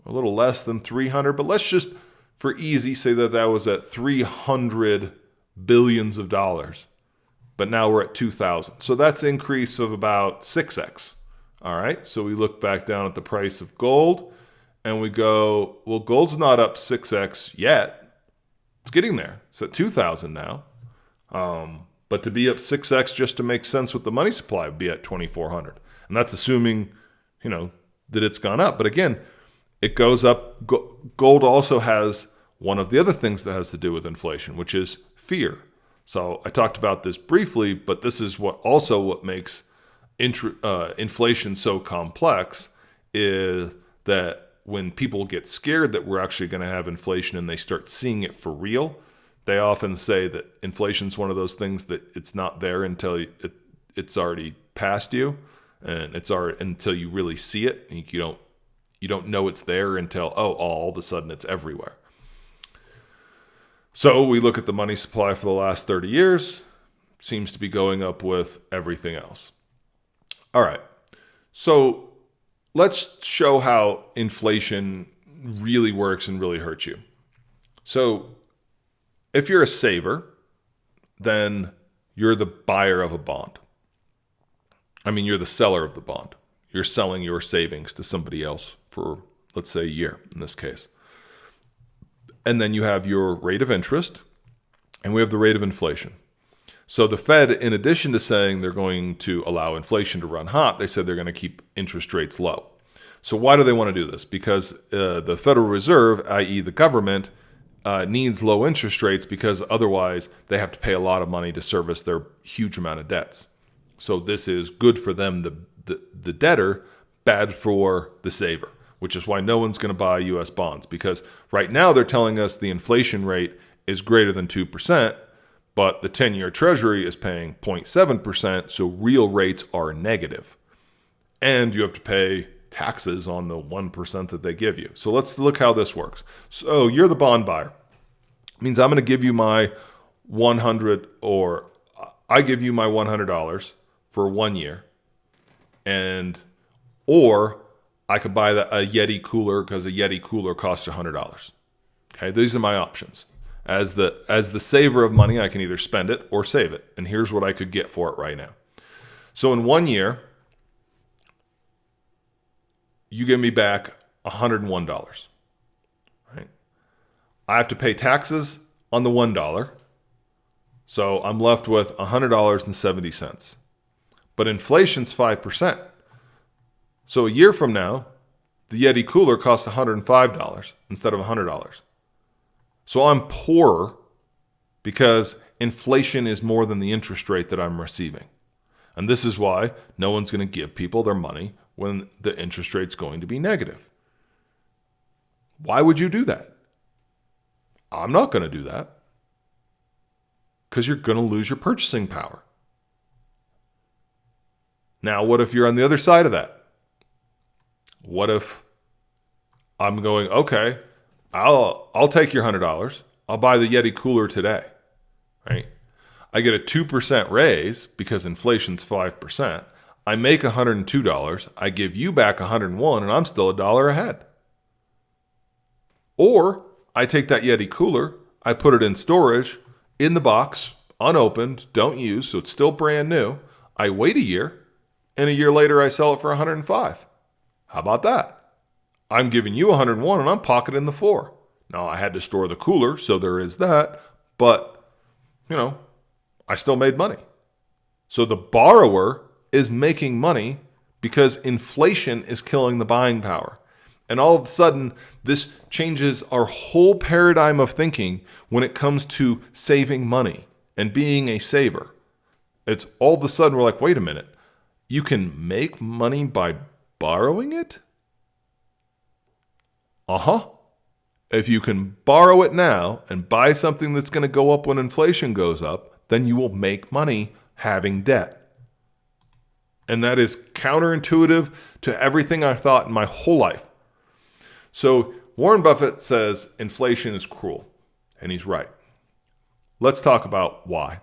a little less than 300, but let's just, for easy, say that that was at 300 billions of dollars. But now we're at 2,000. So that's an increase of about 6x. All right, so we look back down at the price of gold and we go, well, gold's not up 6x yet. It's getting there. It's at 2,000 now. But to be up 6x just to make sense with the money supply would be at 2,400. And that's assuming, that it's gone up. But again, it goes up. Gold also has one of the other things that has to do with inflation, which is fear. So I talked about this briefly, but this is what makes inflation so complex, is that when people get scared that we're actually going to have inflation and they start seeing it for real, they often say that inflation is one of those things that it's not there until it's already past you, and until you really see it, and you don't know it's there until all of a sudden it's everywhere. So we look at the money supply for the last 30 years, seems to be going up with everything else. All right, so let's show how inflation really works and really hurts you. So if you're a saver, then you're the buyer of a bond. You're the seller of the bond. You're selling your savings to somebody else for, let's say, a year in this case. And then you have your rate of interest, and we have the rate of inflation. So the Fed, in addition to saying they're going to allow inflation to run hot, they said they're going to keep interest rates low. So why do they want to do this? Because the Federal Reserve, i.e. the government, needs low interest rates because otherwise they have to pay a lot of money to service their huge amount of debts. So this is good for them, the debtor, bad for the saver, which is why no one's going to buy U.S. bonds, because right now they're telling us the inflation rate is greater than 2%, but the 10-year Treasury is paying 0.7%, so real rates are negative. And you have to pay taxes on the 1% that they give you. So let's look how this works. So you're the bond buyer. It means I'm going to give you my I give you my $100 for 1 year, or I could buy a Yeti cooler because a Yeti cooler costs $100. Okay, these are my options. As the saver of money, I can either spend it or save it. And here's what I could get for it right now. So in 1 year, you give me back $101. Right? I have to pay taxes on the $1. So I'm left with $100.70. But inflation's 5%. So a year from now, the Yeti cooler costs $105 instead of $100. So I'm poorer because inflation is more than the interest rate that I'm receiving. And this is why no one's going to give people their money when the interest rate's going to be negative. Why would you do that? I'm not going to do that. Because you're going to lose your purchasing power. Now, what if you're on the other side of that? What if I'm going, okay, I'll take your $100. I'll buy the Yeti cooler today, right? I get a 2% raise because inflation's 5%. I make $102. I give you back $101, and I'm still $1 ahead. Or I take that Yeti cooler, I put it in storage, in the box, unopened, don't use, so it's still brand new. I wait a year, and a year later I sell it for $105. How about that? I'm giving you $101 and I'm pocketing the $4. Now I had to store the cooler, so there is that, but I still made money. So the borrower is making money because inflation is killing the buying power. And all of a sudden, this changes our whole paradigm of thinking when it comes to saving money and being a saver. It's all of a sudden we're like, wait a minute, you can make money by borrowing it? If you can borrow it now and buy something that's going to go up when inflation goes up, then you will make money having debt. And that is counterintuitive to everything I thought in my whole life. So Warren Buffett says inflation is cruel, and he's right. Let's talk about why.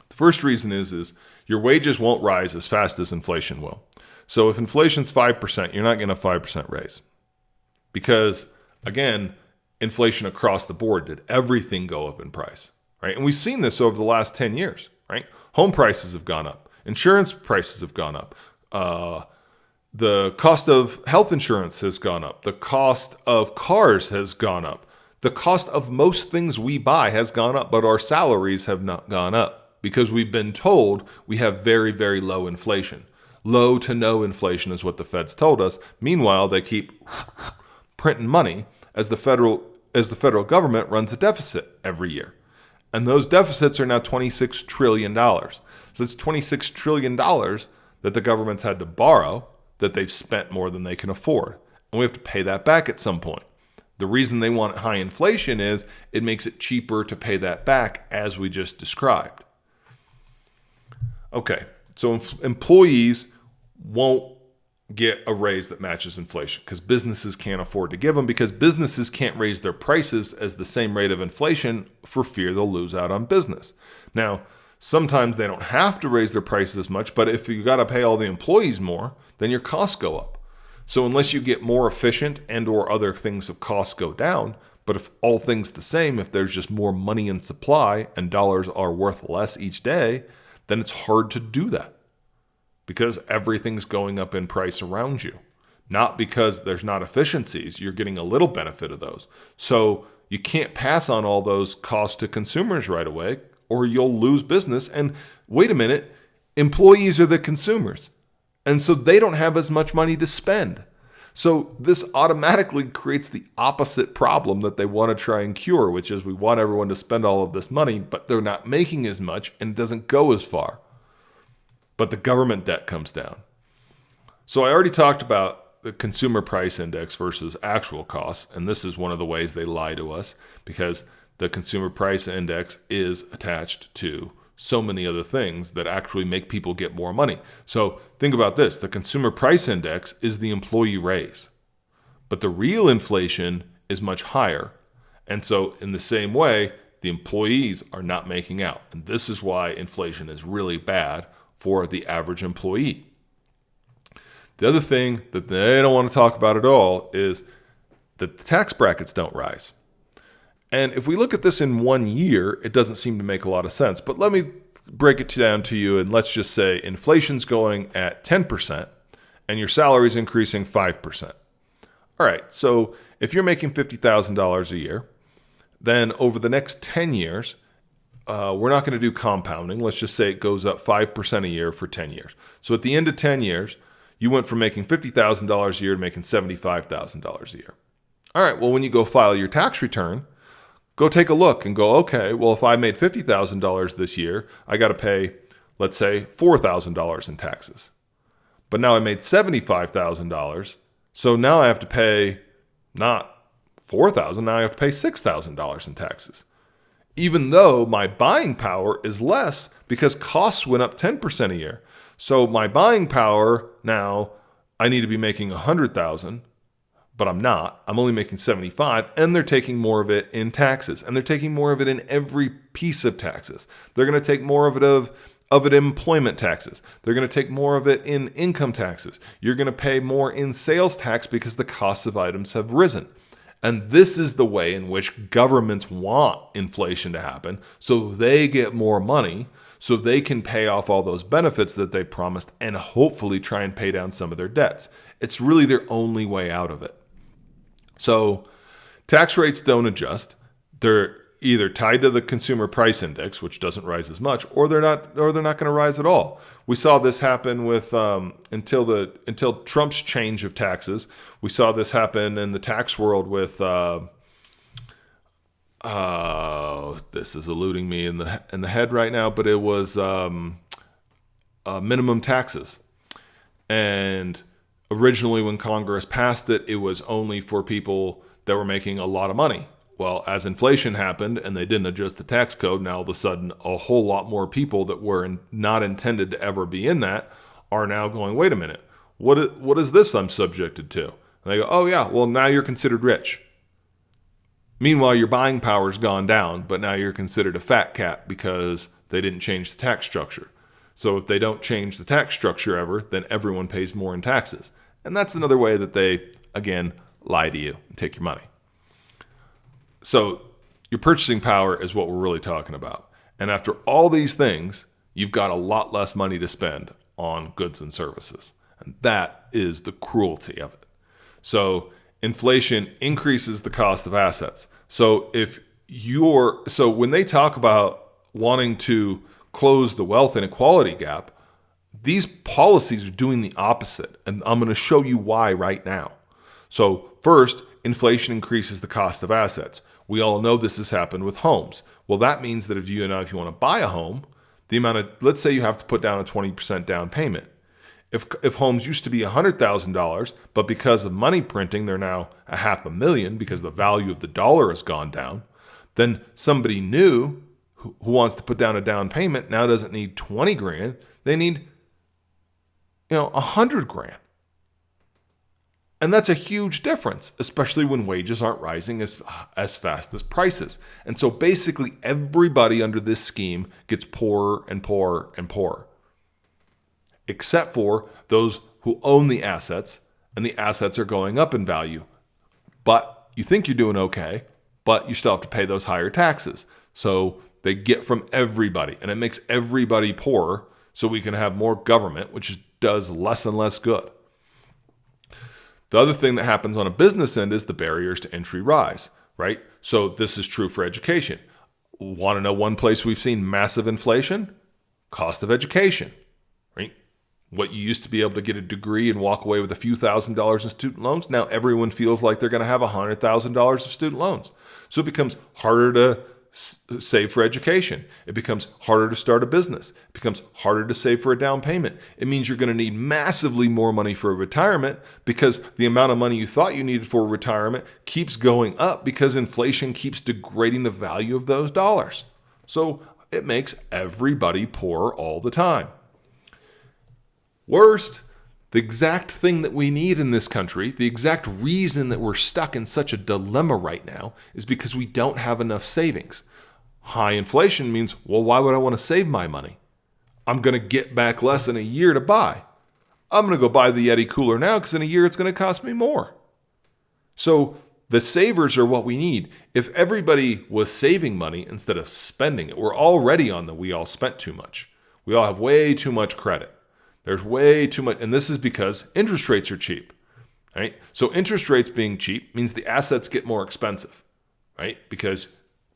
The first reason is your wages won't rise as fast as inflation will. So if inflation's 5%, you're not getting a 5% raise. Because, again, inflation across the board did everything go up in price, right? And we've seen this over the last 10 years, right? Home prices have gone up. Insurance prices have gone up. The cost of health insurance has gone up. The cost of cars has gone up. The cost of most things we buy has gone up, but our salaries have not gone up because we've been told we have very, very low inflation. Low to no inflation is what the Fed's told us. Meanwhile, they keep printing money as the federal government runs a deficit every year. And those deficits are now $26 trillion. So it's $26 trillion that the government's had to borrow that they've spent more than they can afford. And we have to pay that back at some point. The reason they want high inflation is it makes it cheaper to pay that back, as we just described. Okay, so employees won't get a raise that matches inflation because businesses can't afford to give them, because businesses can't raise their prices as the same rate of inflation for fear they'll lose out on business. Now, sometimes they don't have to raise their prices as much, but if you got to pay all the employees more, then your costs go up. So unless you get more efficient and or other things of costs go down, but if all things the same, if there's just more money in supply and dollars are worth less each day, then it's hard to do that because everything's going up in price around you. Not because there's not efficiencies, you're getting a little benefit of those. So you can't pass on all those costs to consumers right away or you'll lose business. And wait a minute, employees are the consumers. And so they don't have as much money to spend. So this automatically creates the opposite problem that they want to try and cure, which is we want everyone to spend all of this money, but they're not making as much and it doesn't go as far. But the government debt comes down. So I already talked about the consumer price index versus actual costs, and this is one of the ways they lie to us because the consumer price index is attached to so many other things that actually make people get more money. So think about this. The consumer price index is the employee raise, but the real inflation is much higher. And so in the same way, the employees are not making out. And this is why inflation is really bad for the average employee. The other thing that they don't want to talk about at all is that the tax brackets don't rise. And if we look at this in 1 year, it doesn't seem to make a lot of sense. But let me break it down to you, and let's just say inflation's going at 10% and your salary's increasing 5%. All right, so if you're making $50,000 a year, then over the next 10 years, we're not going to do compounding. Let's just say it goes up 5% a year for 10 years. So at the end of 10 years, you went from making $50,000 a year to making $75,000 a year. All right, well, when you go file your tax return, go take a look and go, okay, well, if I made $50,000 this year, I got to pay, let's say, $4,000 in taxes. But now I made $75,000, so now I have to pay not $4,000, now I have to pay $6,000 in taxes. Even though my buying power is less because costs went up 10% a year. So my buying power now, I need to be making $100,000. But I'm not. I'm only making 75, and they're taking more of it in taxes, and they're taking more of it in every piece of taxes. They're going to take more of it in employment taxes. They're going to take more of it in income taxes. You're going to pay more in sales tax because the cost of items have risen. And this is the way in which governments want inflation to happen, so they get more money, so they can pay off all those benefits that they promised and hopefully try and pay down some of their debts. It's really their only way out of it. So tax rates don't adjust. They're either tied to the consumer price index, which doesn't rise as much, or they're not going to rise at all. We saw this happen with until Trump's change of taxes. We saw this happen in the tax world with this is eluding me in the head right now, but it was minimum taxes. And originally, when Congress passed it, it was only for people that were making a lot of money. Well, as inflation happened and they didn't adjust the tax code, now all of a sudden a whole lot more people that were not intended to ever be in that are now going, wait a minute, what is this I'm subjected to? And they go, oh yeah, well now you're considered rich. Meanwhile, your buying power's gone down, but now you're considered a fat cat because they didn't change the tax structure. So if they don't change the tax structure ever, then everyone pays more in taxes. And that's another way that they, again, lie to you and take your money. So your purchasing power is what we're really talking about. And after all these things, you've got a lot less money to spend on goods and services. And that is the cruelty of it. So inflation increases the cost of assets. So when they talk about wanting to close the wealth inequality gap, these policies are doing the opposite. And I'm going to show you why right now. So first, inflation increases the cost of assets. We all know this has happened with homes. Well, that means that if you want to buy a home, let's say you have to put down a 20% down payment. If homes used to be $100,000, but because of money printing, they're now $500,000 because the value of the dollar has gone down, then somebody new who wants to put down a down payment now doesn't need 20 grand. They need, 100 grand. And that's a huge difference, especially when wages aren't rising as fast as prices. And so basically everybody under this scheme gets poorer and poorer and poorer, except for those who own the assets, and the assets are going up in value. But you think you're doing okay, but you still have to pay those higher taxes. So they get from everybody, and it makes everybody poorer so we can have more government, which does less and less good. The other thing that happens on a business end is the barriers to entry rise, right? So this is true for education. Want to know one place we've seen massive inflation? Cost of education, right? What you used to be able to get a degree and walk away with a few $1,000s in student loans, now everyone feels like they're going to have $100,000 of student loans. So it becomes harder to save for education. It becomes harder to start a business. It becomes harder to save for a down payment. It means you're going to need massively more money for retirement because the amount of money you thought you needed for retirement keeps going up because inflation keeps degrading the value of those dollars. So it makes everybody poor all the time. Worst, the exact thing that we need in this country, the exact reason that we're stuck in such a dilemma right now is because we don't have enough savings. High inflation means, well, why would I want to save my money? I'm going to get back less in a year to buy. I'm going to go buy the Yeti cooler now because in a year it's going to cost me more. So the savers are what we need. If everybody was saving money instead of spending it, we're already on the we all spent too much. We all have way too much credit. There's way too much, and this is because interest rates are cheap, right? So interest rates being cheap means the assets get more expensive, right? Because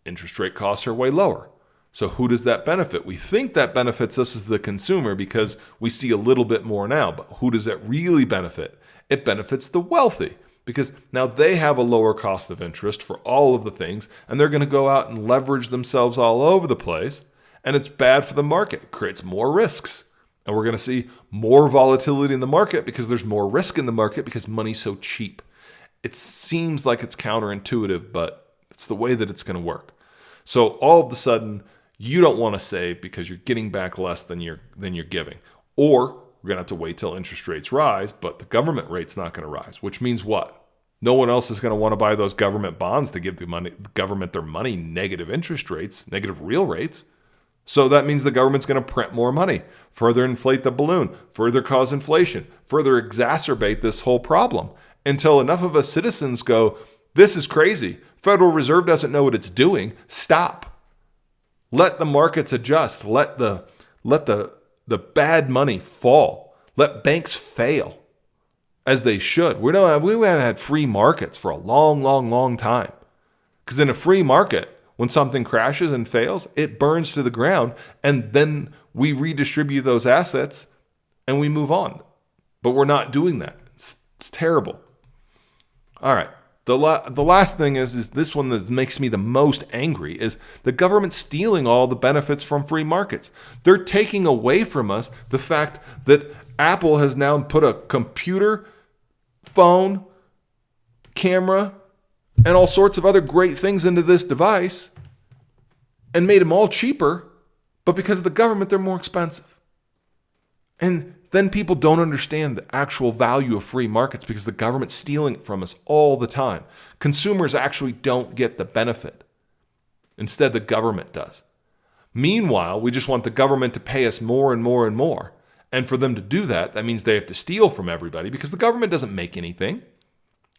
interest rate costs are way lower. So who does that benefit? We think that benefits us as the consumer because we see a little bit more now, but who does that really benefit? It benefits the wealthy because now they have a lower cost of interest for all of the things, and they're going to go out and leverage themselves all over the place, and it's bad for the market. It creates more risks. And we're going to see more volatility in the market because there's more risk in the market because money's so cheap. It seems like it's counterintuitive, but it's the way that it's going to work. So all of a sudden, you don't want to save because you're getting back less than you're giving. Or we're going to have to wait till interest rates rise, but the government rate's not going to rise, which means what? No one else is going to want to buy those government bonds to give the government their money negative interest rates, negative real rates. So that means the government's going to print more money, further inflate the balloon, further cause inflation, further exacerbate this whole problem until enough of us citizens go, this is crazy. Federal Reserve doesn't know what it's doing. Stop. Let the markets adjust. Let the bad money fall. Let banks fail as they should. We haven't had free markets for a long, long, long time. Because in a free market, when something crashes and fails, it burns to the ground, and then we redistribute those assets and we move on. But we're not doing that. It's terrible. All right. The last thing is this one that makes me the most angry is the government stealing all the benefits from free markets. They're taking away from us the fact that Apple has now put a computer, phone, camera, and all sorts of other great things into this device and made them all cheaper, but because of the government, they're more expensive. And then people don't understand the actual value of free markets because the government's stealing it from us all the time. Consumers actually don't get the benefit. Instead, the government does. Meanwhile, we just want the government to pay us more and more and more. And for them to do that, that means they have to steal from everybody because the government doesn't make anything.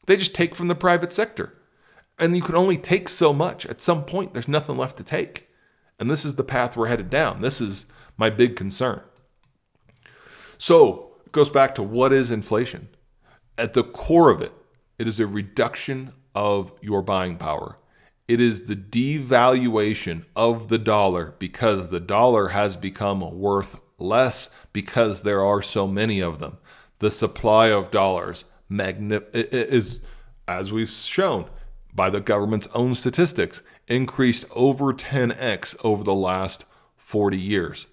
They just take from the private sector. And you can only take so much. At some point, there's nothing left to take. And this is the path we're headed down. This is my big concern. So it goes back to what is inflation? At the core of it, it is a reduction of your buying power. It is the devaluation of the dollar because the dollar has become worth less because there are so many of them. The supply of dollars is, as we've shown by the government's own statistics, increased over 10x over the last 40 years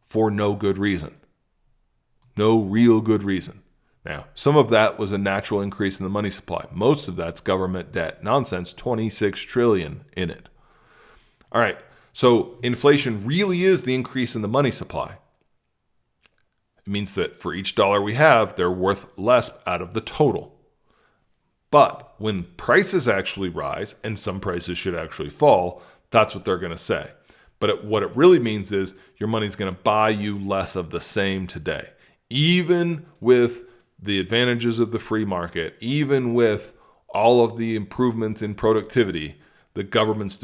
for no good reason. No real good reason. Now, some of that was a natural increase in the money supply. Most of that's government debt. Nonsense, 26 trillion in it. All right, so inflation really is the increase in the money supply. It means that for each dollar we have, they're worth less out of the total. But when prices actually rise, and some prices should actually fall, that's what they're going to say. But what it really means is your money's going to buy you less of the same today. Even with the advantages of the free market, even with all of the improvements in productivity, the government's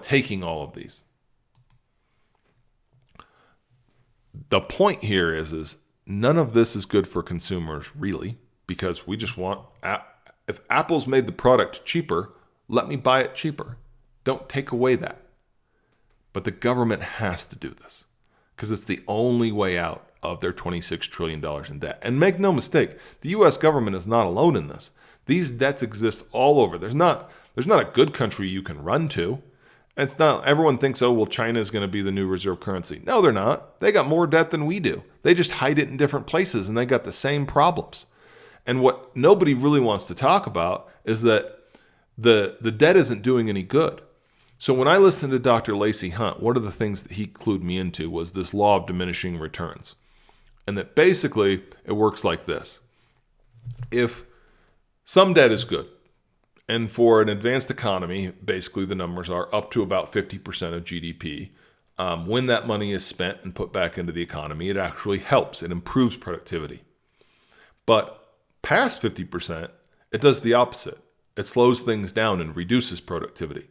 taking all of these. The point here is none of this is good for consumers, really, because we just want, if Apple's made the product cheaper, let me buy it cheaper. Don't take away that. But the government has to do this because it's the only way out of their $26 trillion in debt. And make no mistake, the U.S. government is not alone in this. These debts exist all over. There's not a good country you can run to. It's not, everyone thinks, oh, well, China is going to be the new reserve currency. No, they're not. They got more debt than we do. They just hide it in different places and they got the same problems. And what nobody really wants to talk about is that the debt isn't doing any good. So when I listened to Dr. Lacey Hunt, one of the things that he clued me into was this law of diminishing returns. And that basically it works like this. If some debt is good, and for an advanced economy, basically the numbers are up to about 50% of GDP, when that money is spent and put back into the economy, it actually helps. It improves productivity. But past 50%, it does the opposite. It slows things down and reduces productivity.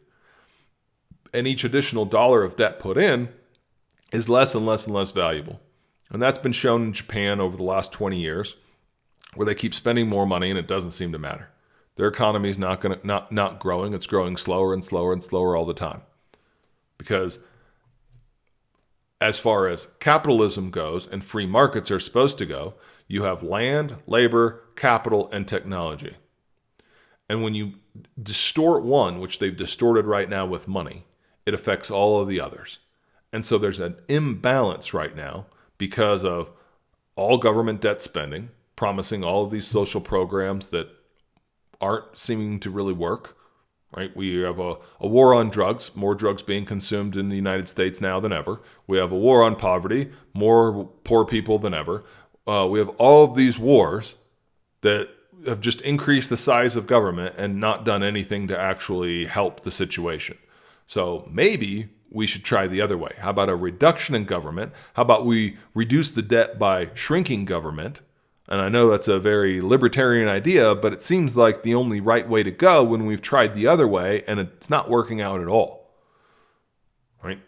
And each additional dollar of debt put in is less and less and less valuable. And that's been shown in Japan over the last 20 years, where they keep spending more money and it doesn't seem to matter. Their economy is not growing. It's growing slower and slower and slower all the time. Because as far as capitalism goes and free markets are supposed to go, you have land, labor, capital, and technology. And when you distort one, which they've distorted right now with money, it affects all of the others. And so there's an imbalance right now because of all government debt spending, promising all of these social programs that aren't seeming to really work, right? We have a war on drugs, more drugs being consumed in the United States now than ever. We have a war on poverty, more poor people than ever. We have all of these wars that have just increased the size of government and not done anything to actually help the situation. So maybe we should try the other way. How about a reduction in government? How about we reduce the debt by shrinking government? And I know that's a very libertarian idea, but it seems like the only right way to go when we've tried the other way and it's not working out at all. Right?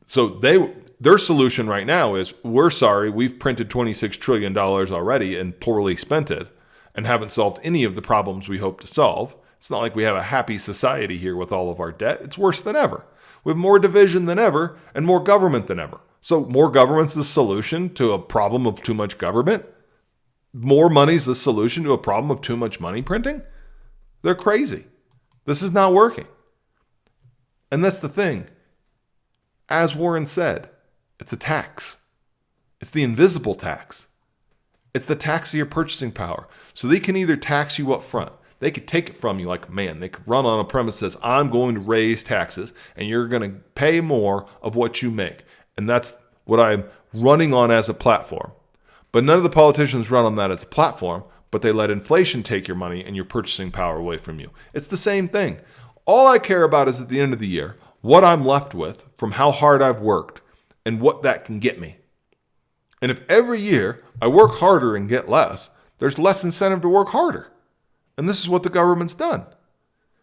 So their solution right now is, we're sorry, we've printed $26 trillion already and poorly spent it and haven't solved any of the problems we hope to solve. It's not like we have a happy society here with all of our debt. It's worse than ever. We have more division than ever and more government than ever. So more government's the solution to a problem of too much government? More money's the solution to a problem of too much money printing? They're crazy. This is not working. And that's the thing. As Warren said, it's a tax. It's the invisible tax. It's the tax of your purchasing power. So they can either tax you up front. They could take it from you like, man, they could run on a premise that says, I'm going to raise taxes and you're going to pay more of what you make. And that's what I'm running on as a platform. But none of the politicians run on that as a platform, but they let inflation take your money and your purchasing power away from you. It's the same thing. All I care about is at the end of the year, what I'm left with from how hard I've worked and what that can get me. And if every year I work harder and get less, there's less incentive to work harder. And this is what the government's done.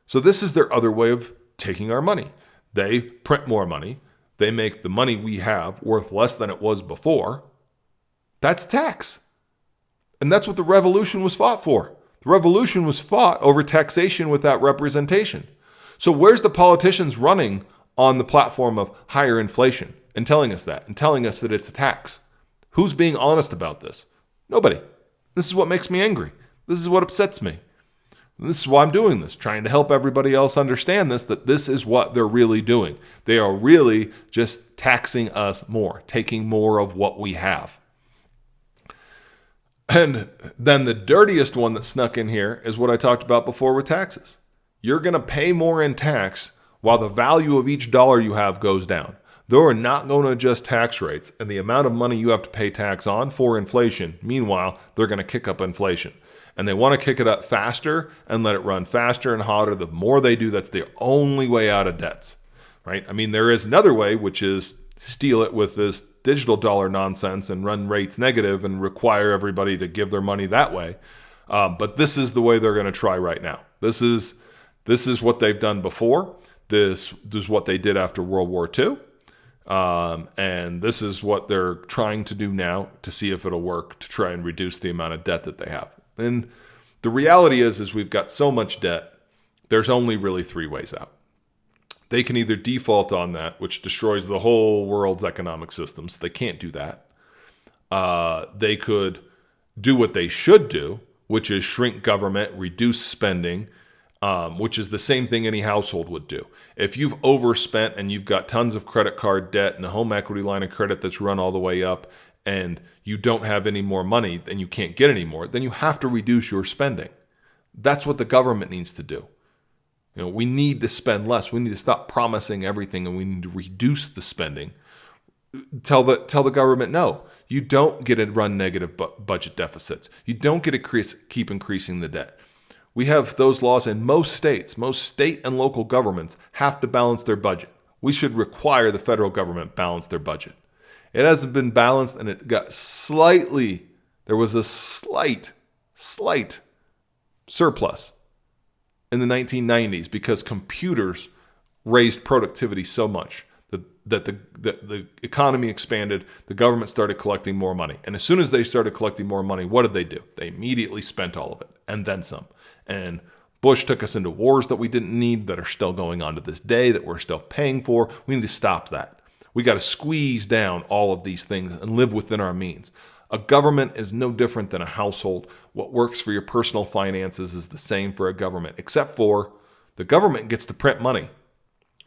So this is their other way of taking our money. They print more money. They make the money we have worth less than it was before. That's tax. And that's what the revolution was fought for. The revolution was fought over taxation without representation. So where's the politicians running on the platform of higher inflation and telling us that it's a tax? Who's being honest about this? Nobody. This is what makes me angry. This is what upsets me. And this is why I'm doing this, trying to help everybody else understand this, that this is what they're really doing. They are really just taxing us more, taking more of what we have. And then the dirtiest one that snuck in here is what I talked about before with taxes. You're going to pay more in tax while the value of each dollar you have goes down. They're not going to adjust tax rates and the amount of money you have to pay tax on for inflation. Meanwhile, they're going to kick up inflation. And they want to kick it up faster and let it run faster and hotter. The more they do, that's the only way out of debts, right? I mean, there is another way, which is steal it with this digital dollar nonsense and run rates negative and require everybody to give their money that way. But this is the way they're going to try right now. This is what they've done before. This is what they did after World War II. And this is what they're trying to do now to see if it'll work to try and reduce the amount of debt that they have. And the reality is we've got so much debt, there's only really three ways out. They can either default on that, which destroys the whole world's economic systems. They can't do that. They could do what they should do, which is shrink government, reduce spending, which is the same thing any household would do. If you've overspent and you've got tons of credit card debt and a home equity line of credit that's run all the way up and you don't have any more money and you can't get any more, then you have to reduce your spending. That's what the government needs to do. We need to spend less. We need to stop promising everything and we need to reduce the spending. Tell the government, no, you don't get to run negative budget deficits. You don't get to keep increasing the debt. We have those laws in most states. Most state and local governments have to balance their budget. We should require the federal government balance their budget. It hasn't been balanced and it got there was a slight surplus in the 1990s because computers raised productivity so much that the economy expanded, the government started collecting more money. And as soon as they started collecting more money, what did they do? They immediately spent all of it and then some. And Bush took us into wars that we didn't need, that are still going on to this day, that we're still paying for. We need to stop that. We got to squeeze down all of these things and live within our means. A government is no different than a household. What works for your personal finances is the same for a government, except for the government gets to print money,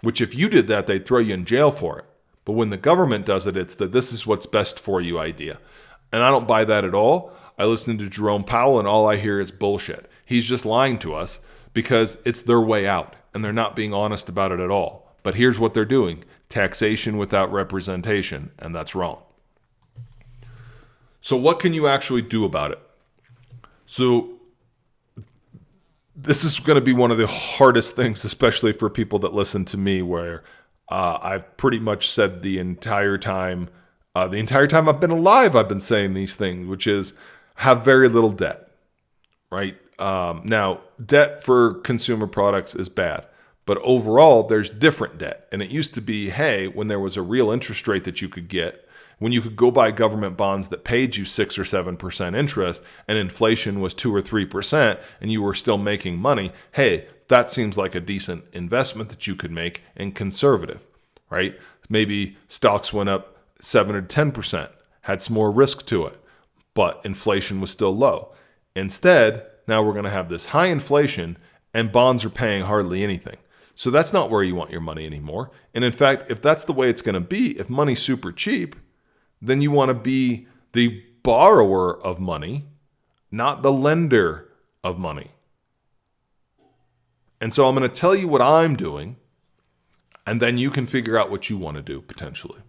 which if you did that, they'd throw you in jail for it. But when the government does it, it's the this is what's best for you idea. And I don't buy that at all. I listen to Jerome Powell and all I hear is bullshit. He's just lying to us because it's their way out and they're not being honest about it at all. But here's what they're doing: taxation without representation, and that's wrong. So what can you actually do about it? So this is going to be one of the hardest things, especially for people that listen to me, where I've pretty much said the entire time I've been alive, I've been saying these things, which is have very little debt, right? Now, debt for consumer products is bad, but overall, there's different debt. And it used to be, hey, when there was a real interest rate that you could get, when you could go buy government bonds that paid you 6 or 7% interest and inflation was 2 or 3% and you were still making money, hey, that seems like a decent investment that you could make and conservative, right? Maybe stocks went up 7 or 10%, had some more risk to it, but inflation was still low. Instead, now we're going to have this high inflation and bonds are paying hardly anything. So that's not where you want your money anymore. And in fact, if that's the way it's going to be, if money's super cheap, then you want to be the borrower of money, not the lender of money. And so I'm going to tell you what I'm doing, and then you can figure out what you want to do potentially.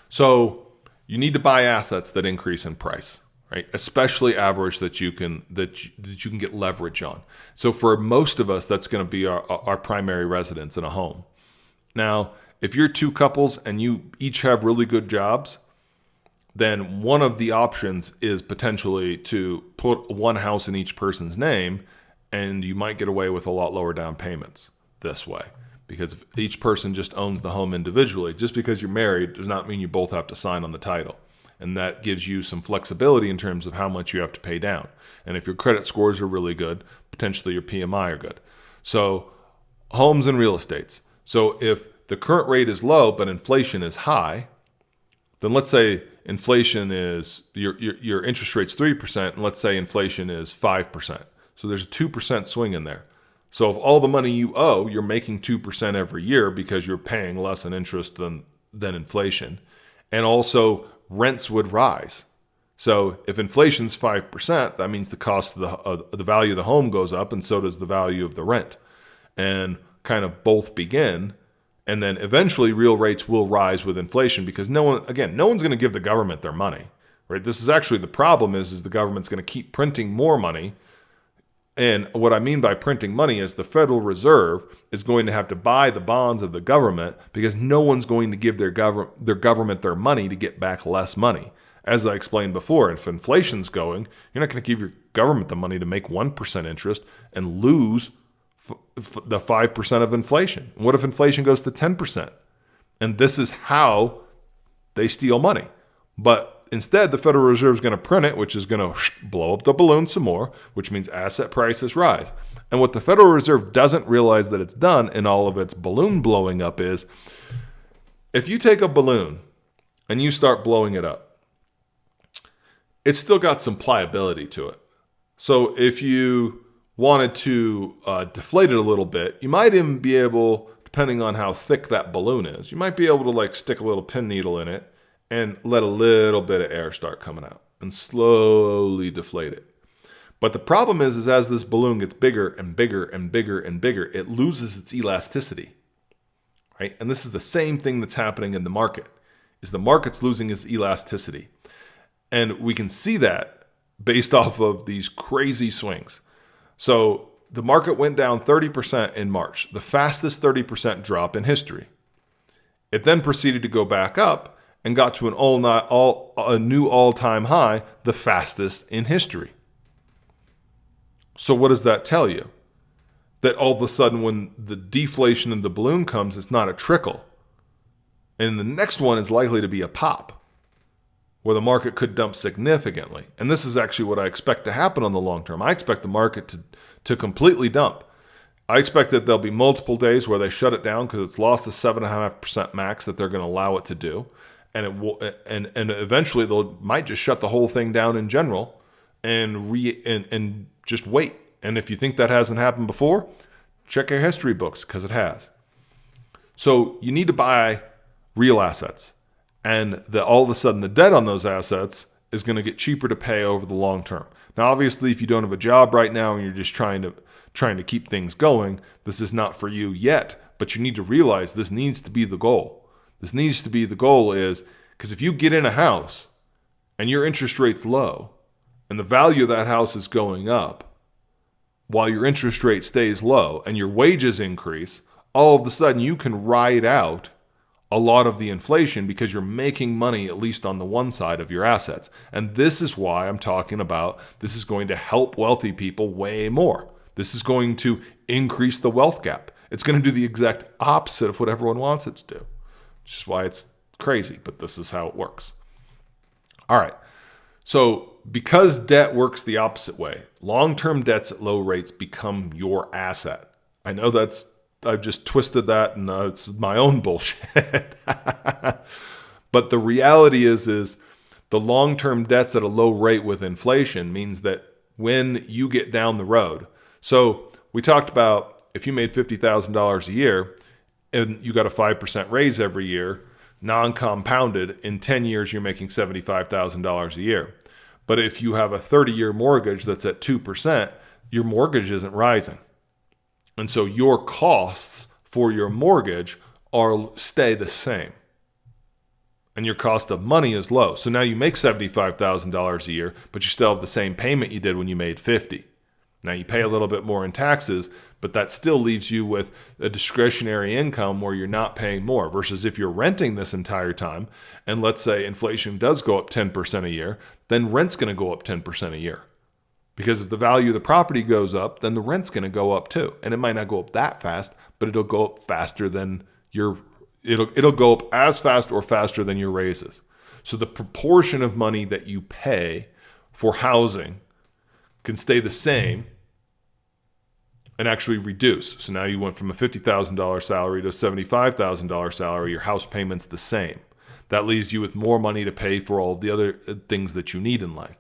So You need to buy assets that increase in price, right? Especially average that you can get leverage on. So for most of us, that's going to be our primary residence in a home. Now, if you're two couples and you each have really good jobs, then one of the options is potentially to put one house in each person's name, and you might get away with a lot lower down payments this way. Because if each person just owns the home individually, just because you're married does not mean you both have to sign on the title. And that gives you some flexibility in terms of how much you have to pay down. And if your credit scores are really good, potentially your PMI are good. So homes and real estates. So if the current rate is low, but inflation is high, then let's say inflation is, your interest rate's 3%, and let's say inflation is 5%. So there's a 2% swing in there. So if all the money you owe, you're making 2% every year because you're paying less in interest than inflation. And also rents would rise. So if inflation's 5%, that means the cost of the value of the home goes up, and so does the value of the rent. And kind of both begin. And then eventually real rates will rise with inflation because no one's going to give the government their money, right? This is actually the problem is the government's going to keep printing more money. And what I mean by printing money is the Federal Reserve is going to have to buy the bonds of the government because no one's going to give their government their money to get back less money. As I explained before, if inflation's going, you're not going to give your government the money to make 1% interest and lose the 5% of inflation. What if inflation goes to 10%? And this is how they steal money. But instead, the Federal Reserve is going to print it, which is going to blow up the balloon some more, which means asset prices rise. And what the Federal Reserve doesn't realize that it's done in all of its balloon blowing up is, if you take a balloon and you start blowing it up, it's still got some pliability to it. So if you wanted to deflate it a little bit, you might even be able, depending on how thick that balloon is, you might be able to like stick a little pin needle in it and let a little bit of air start coming out and slowly deflate it. But the problem is as this balloon gets bigger and bigger and bigger and bigger, it loses its elasticity, right? And this is the same thing that's happening in the market, is the market's losing its elasticity. And we can see that based off of these crazy swings. So the market went down 30% in March, the fastest 30% drop in history. It then proceeded to go back up and got to a new all-time high, the fastest in history. So what does that tell you? That all of a sudden when the deflation in the balloon comes, it's not a trickle. And the next one is likely to be a pop, where the market could dump significantly. And this is actually what I expect to happen on the long term. I expect the market to completely dump. I expect that there'll be multiple days where they shut it down because it's lost the 7.5% max that they're going to allow it to do. And it will, and eventually they might just shut the whole thing down in general and just wait. And if you think that hasn't happened before, check your history books because it has. So you need to buy real assets. And all of a sudden the debt on those assets is going to get cheaper to pay over the long term. Now, obviously, if you don't have a job right now and you're just trying to keep things going, this is not for you yet. But you need to realize this needs to be the goal. This needs to be the goal is because if you get in a house and your interest rate's low and the value of that house is going up while your interest rate stays low and your wages increase, all of a sudden you can ride out a lot of the inflation because you're making money at least on the one side of your assets. And this is why I'm talking about this is going to help wealthy people way more. This is going to increase the wealth gap. It's going to do the exact opposite of what everyone wants it to do, which is why it's crazy, but this is how it works. All right. So because debt works the opposite way, long-term debts at low rates become your asset. I know I've just twisted that and it's my own bullshit. But the reality is the long-term debts at a low rate with inflation means that when you get down the road, so we talked about if you made $50,000 a year and you got a 5% raise every year, non-compounded, in 10 years you're making $75,000 a year. But if you have a 30-year mortgage that's at 2%, your mortgage isn't rising. And so your costs for your mortgage stay the same. and your cost of money is low. So now you make $75,000 a year, but you still have the same payment you did when you made 50. Now you pay a little bit more in taxes, but that still leaves you with a discretionary income where you're not paying more, versus if you're renting this entire time, and let's say inflation does go up 10% a year, then rent's going to go up 10% a year. Because if the value of the property goes up, then the rent's going to go up too. And it might not go up that fast, but it'll go up faster than it'll go up as fast or faster than your raises. So the proportion of money that you pay for housing can stay the same and actually reduce. So now you went from a $50,000 salary to a $75,000 salary. Your house payment's the same. That leaves you with more money to pay for all of the other things that you need in life.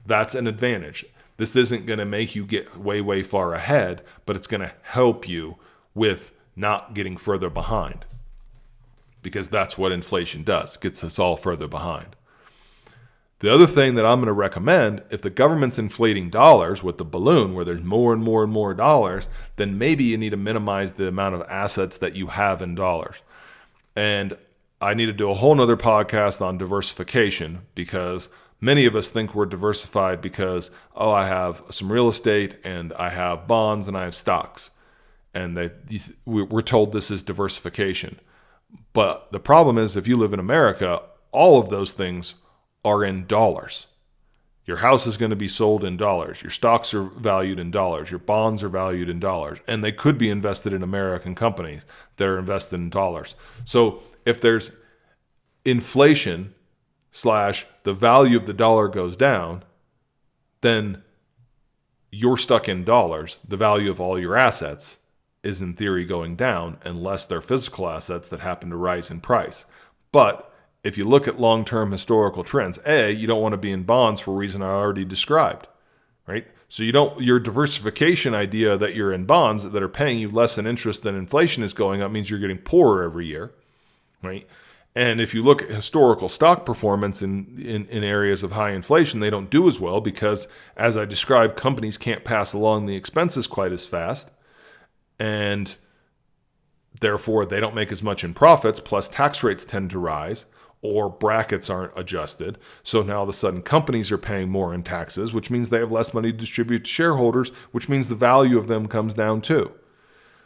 That's an advantage. This isn't going to make you get way, way far ahead, but it's going to help you with not getting further behind, because that's what inflation does. It gets us all further behind. The other thing that I'm going to recommend, if the government's inflating dollars with the balloon where there's more and more and more dollars, then maybe you need to minimize the amount of assets that you have in dollars. And I need to do a whole nother podcast on diversification, because many of us think we're diversified because, I have some real estate and I have bonds and I have stocks. And we're told this is diversification. But the problem is, if you live in America, all of those things are in dollars. Your house is going to be sold in dollars. Your stocks are valued in dollars. Your bonds are valued in dollars. And they could be invested in American companies that are invested in dollars. So if there's inflation / the value of the dollar goes down, then you're stuck in dollars. The value of all your assets is in theory going down, unless they're physical assets that happen to rise in price. But if you look at long-term historical trends, you don't want to be in bonds for a reason I already described, right? So your diversification idea that you're in bonds that are paying you less in interest than inflation is going up means you're getting poorer every year, right? And if you look at historical stock performance in areas of high inflation, they don't do as well because, as I described, companies can't pass along the expenses quite as fast, and therefore they don't make as much in profits, plus tax rates tend to rise or brackets aren't adjusted. So now all of a sudden companies are paying more in taxes, which means they have less money to distribute to shareholders, which means the value of them comes down too.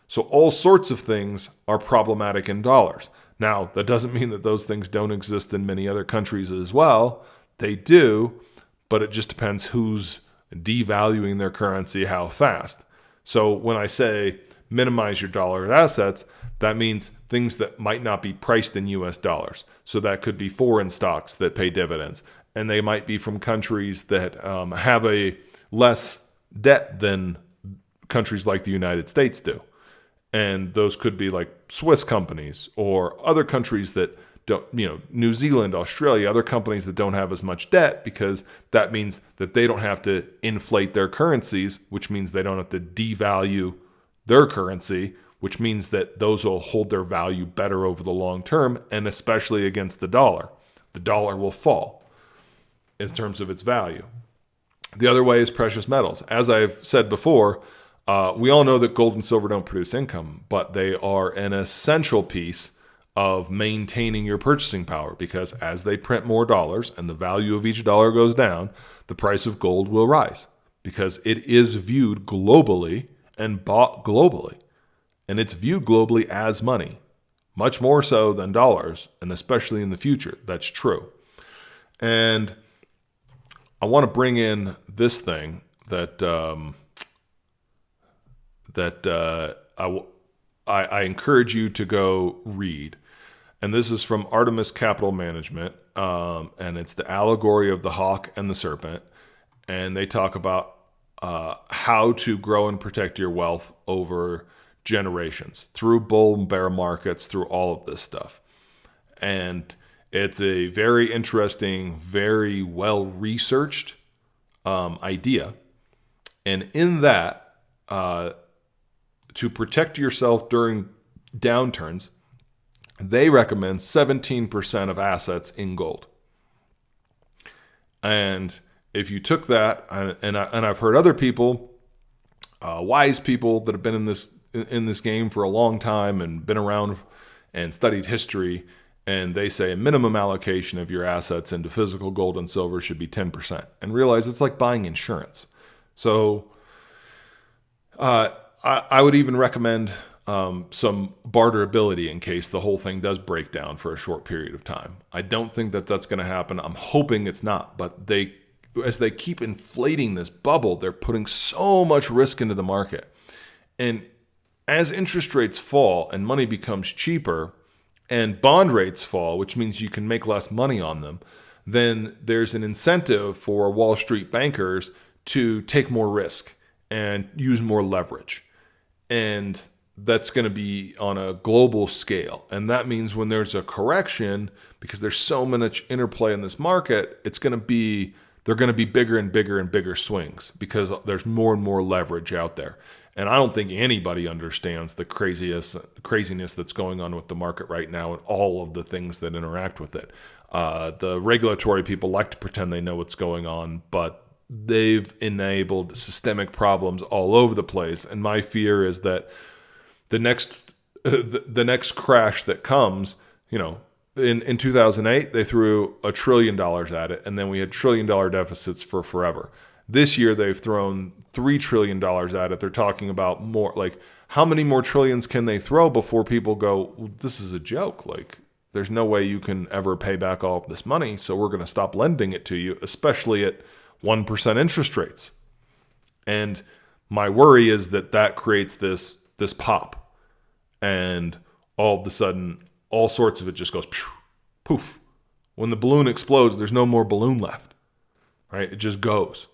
So all sorts of things are problematic in dollars. Now, that doesn't mean that those things don't exist in many other countries as well. They do, but it just depends who's devaluing their currency how fast. So when I say minimize your dollar assets, that means things that might not be priced in US dollars. So that could be foreign stocks that pay dividends. And they might be from countries that have a less debt than countries like the United States do. And those could be like Swiss companies or other countries that don't, New Zealand, Australia, other companies that don't have as much debt, because that means that they don't have to inflate their currencies, which means they don't have to devalue their currency, which means that those will hold their value better over the long term, and especially against the dollar. The dollar will fall in terms of its value. The other way is precious metals. As I've said before, we all know that gold and silver don't produce income, but they are an essential piece of maintaining your purchasing power, because as they print more dollars and the value of each dollar goes down, the price of gold will rise, because it is viewed globally and bought globally. And it's viewed globally as money, much more so than dollars, and especially in the future. That's true. And I want to bring in this thing that I encourage you to go read. And this is from Artemis Capital Management, and it's the allegory of the hawk and the serpent. And they talk about how to grow and protect your wealth over generations through bull and bear markets, through all of this stuff. And it's a very interesting, very well-researched idea. And in that, to protect yourself during downturns, they recommend 17% of assets in gold. And if you took that, and I've heard other people, wise people that have been in this game for a long time and been around and studied history, And they say a minimum allocation of your assets into physical gold and silver should be 10%. And realize it's like buying insurance. So I would even recommend some barterability in case the whole thing does break down for a short period of time. I don't think that that's going to happen. I'm hoping it's not. But as they keep inflating this bubble, they're putting so much risk into the market. And as interest rates fall and money becomes cheaper, and bond rates fall, which means you can make less money on them, then there's an incentive for Wall Street bankers to take more risk and use more leverage. And that's going to be on a global scale. And that means when there's a correction, because there's so much interplay in this market, they're going to be bigger and bigger and bigger swings because there's more and more leverage out there. And I don't think anybody understands the craziness that's going on with the market right now and all of the things that interact with it. The regulatory people like to pretend they know what's going on, but they've enabled systemic problems all over the place. And my fear is that the next crash that comes, in 2008, they threw $1 trillion at it, and then we had $1 trillion deficits for forever. This year, they've thrown $3 trillion at it. They're talking about more, like, how many more trillions can they throw before people go, well, this is a joke? Like, there's no way you can ever pay back all of this money, so we're going to stop lending it to you, especially at 1% interest rates. And my worry is that creates this pop. And all of a sudden, all sorts of it just goes poof. When the balloon explodes, there's no more balloon left, right? It just goes.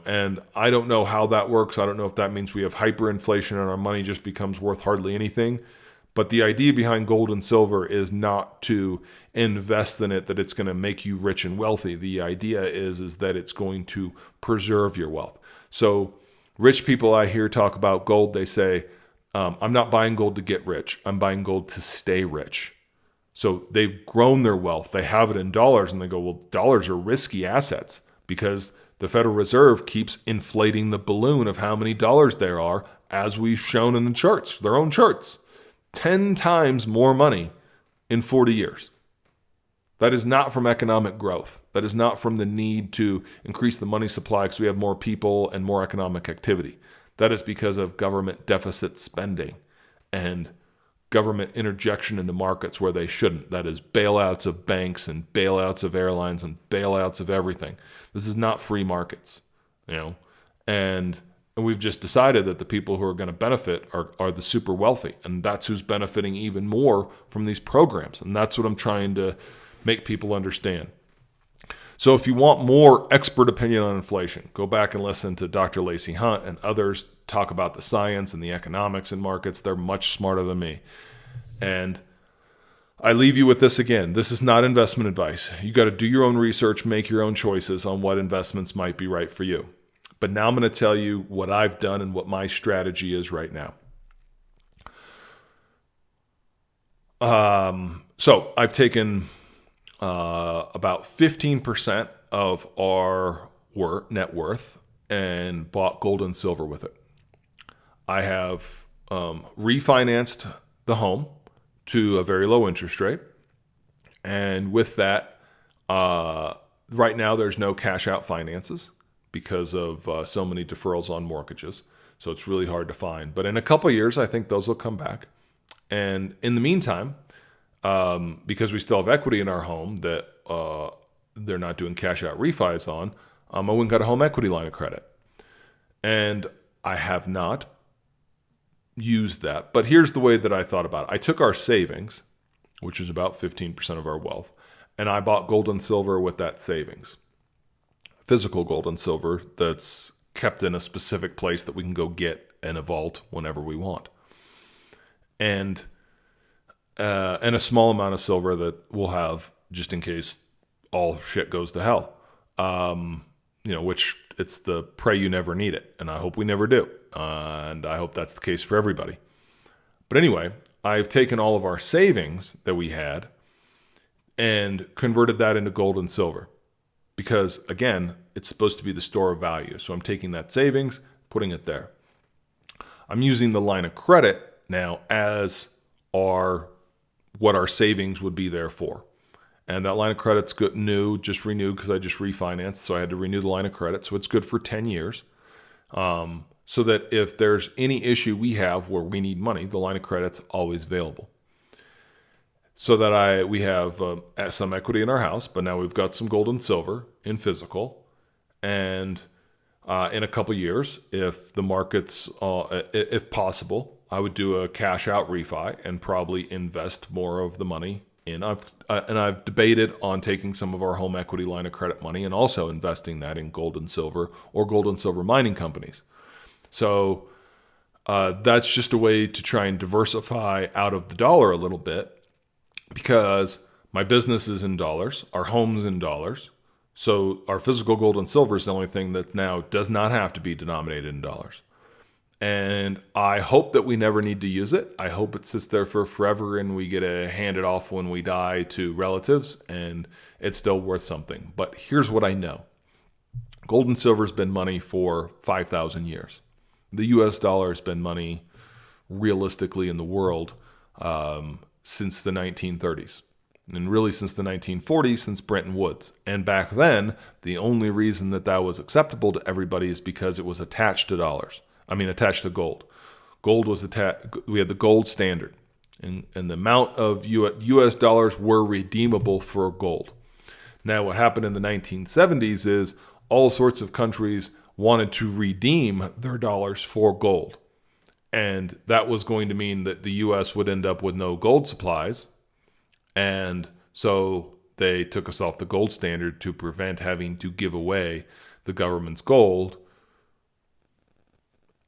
And I don't know how that works. I don't know if that means we have hyperinflation and our money just becomes worth hardly anything. But the idea behind gold and silver is not to invest in it, that it's going to make you rich and wealthy. The idea is that it's going to preserve your wealth. So rich people I hear talk about gold, they say, I'm not buying gold to get rich. I'm buying gold to stay rich. So they've grown their wealth. They have it in dollars, and they go, well, dollars are risky assets because the Federal Reserve keeps inflating the balloon of how many dollars there are, as we've shown in the charts, their own charts. 10 times more money in 40 years. That is not from economic growth. That is not from the need to increase the money supply because we have more people and more economic activity. That is because of government deficit spending and government interjection into markets where they shouldn't. That is bailouts of banks and bailouts of airlines and bailouts of everything. This is not free markets, and we've just decided that the people who are going to benefit are the super wealthy, and that's who's benefiting even more from these programs. And that's what I'm trying to make people understand. So if you want more expert opinion on inflation, go back and listen to Dr. Lacey Hunt and others talk about the science and the economics in markets. They're much smarter than me. And I leave you with this again. This is not investment advice. You got to do your own research, make your own choices on what investments might be right for you. But now I'm going to tell you what I've done and what my strategy is right now. So I've taken about 15% of our net worth and bought gold and silver with it. I have refinanced the home to a very low interest rate. And with that, right now there's no cash out finances because of so many deferrals on mortgages. So it's really hard to find. But in a couple of years, I think those will come back. And in the meantime, because we still have equity in our home that they're not doing cash out refis on, I went and got a home equity line of credit. And I have not used that. But here's the way that I thought about it. I took our savings, which is about 15% of our wealth, and I bought gold and silver with that savings. Physical gold and silver that's kept in a specific place that we can go get in a vault whenever we want. And a small amount of silver that we'll have just in case all shit goes to hell. Which it's the pray you never need it. And I hope we never do. And I hope that's the case for everybody. But anyway, I've taken all of our savings that we had and converted that into gold and silver. Because again, it's supposed to be the store of value. So I'm taking that savings, putting it there. I'm using the line of credit now as our what our savings would be there for. And that line of credit's good, new, just renewed because I just refinanced. So I had to renew the line of credit. So it's good for 10 years. So that if there's any issue we have where we need money, the line of credit's always available. So that we have some equity in our house, but now we've got some gold and silver in physical. And in a couple years, if the markets, if possible, I would do a cash out refi and probably invest more of the money in. I've debated on taking some of our home equity line of credit money and also investing that in gold and silver or gold and silver mining companies. So that's just a way to try and diversify out of the dollar a little bit, because my business is in dollars, our home's in dollars. So our physical gold and silver is the only thing that now does not have to be denominated in dollars. And I hope that we never need to use it. I hope it sits there for forever and we get to hand it off when we die to relatives and it's still worth something. But here's what I know. Gold and silver has been money for 5,000 years. The US dollar has been money realistically in the world since the 1930s. And really since the 1940s, since Bretton Woods. And back then, the only reason that was acceptable to everybody is because it was attached to dollars. Attached to gold. Gold was we had the gold standard. And the amount of US dollars were redeemable for gold. Now, what happened in the 1970s is all sorts of countries wanted to redeem their dollars for gold. And that was going to mean that the US would end up with no gold supplies. And so they took us off the gold standard to prevent having to give away the government's gold.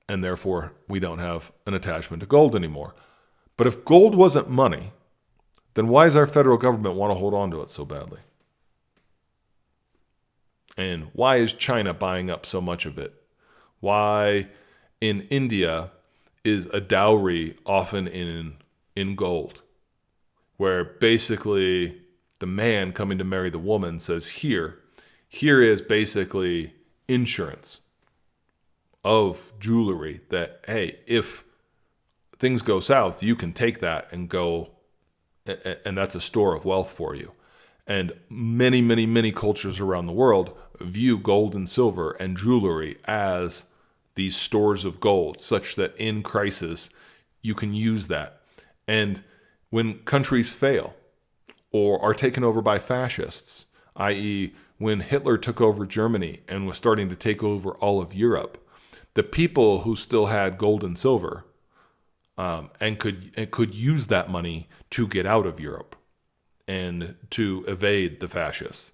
And therefore, we don't have an attachment to gold anymore. But if gold wasn't money, then why does our federal government want to hold on to it so badly? And why is China buying up so much of it? Why in India is a dowry often in gold? Where basically the man coming to marry the woman says, here is basically insurance of jewelry that, hey, if things go south, you can take that and go, and that's a store of wealth for you. And many, many, many cultures around the world view gold and silver and jewelry as these stores of gold, such that in crisis, you can use that. And when countries fail or are taken over by fascists, i.e. when Hitler took over Germany and was starting to take over all of Europe, the people who still had gold and silver and could use that money to get out of Europe and to evade the fascists.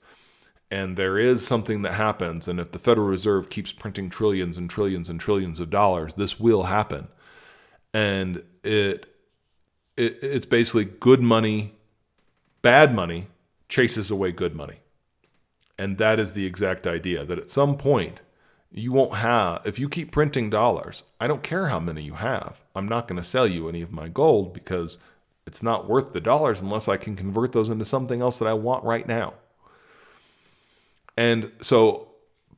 And there is something that happens, and if the Federal Reserve keeps printing trillions and trillions and trillions of dollars, this will happen. And it's basically good money, bad money chases away good money. And that is the exact idea, that at some point, you won't have, if you keep printing dollars, I don't care how many you have. I'm not going to sell you any of my gold because it's not worth the dollars unless I can convert those into something else that I want right now. And so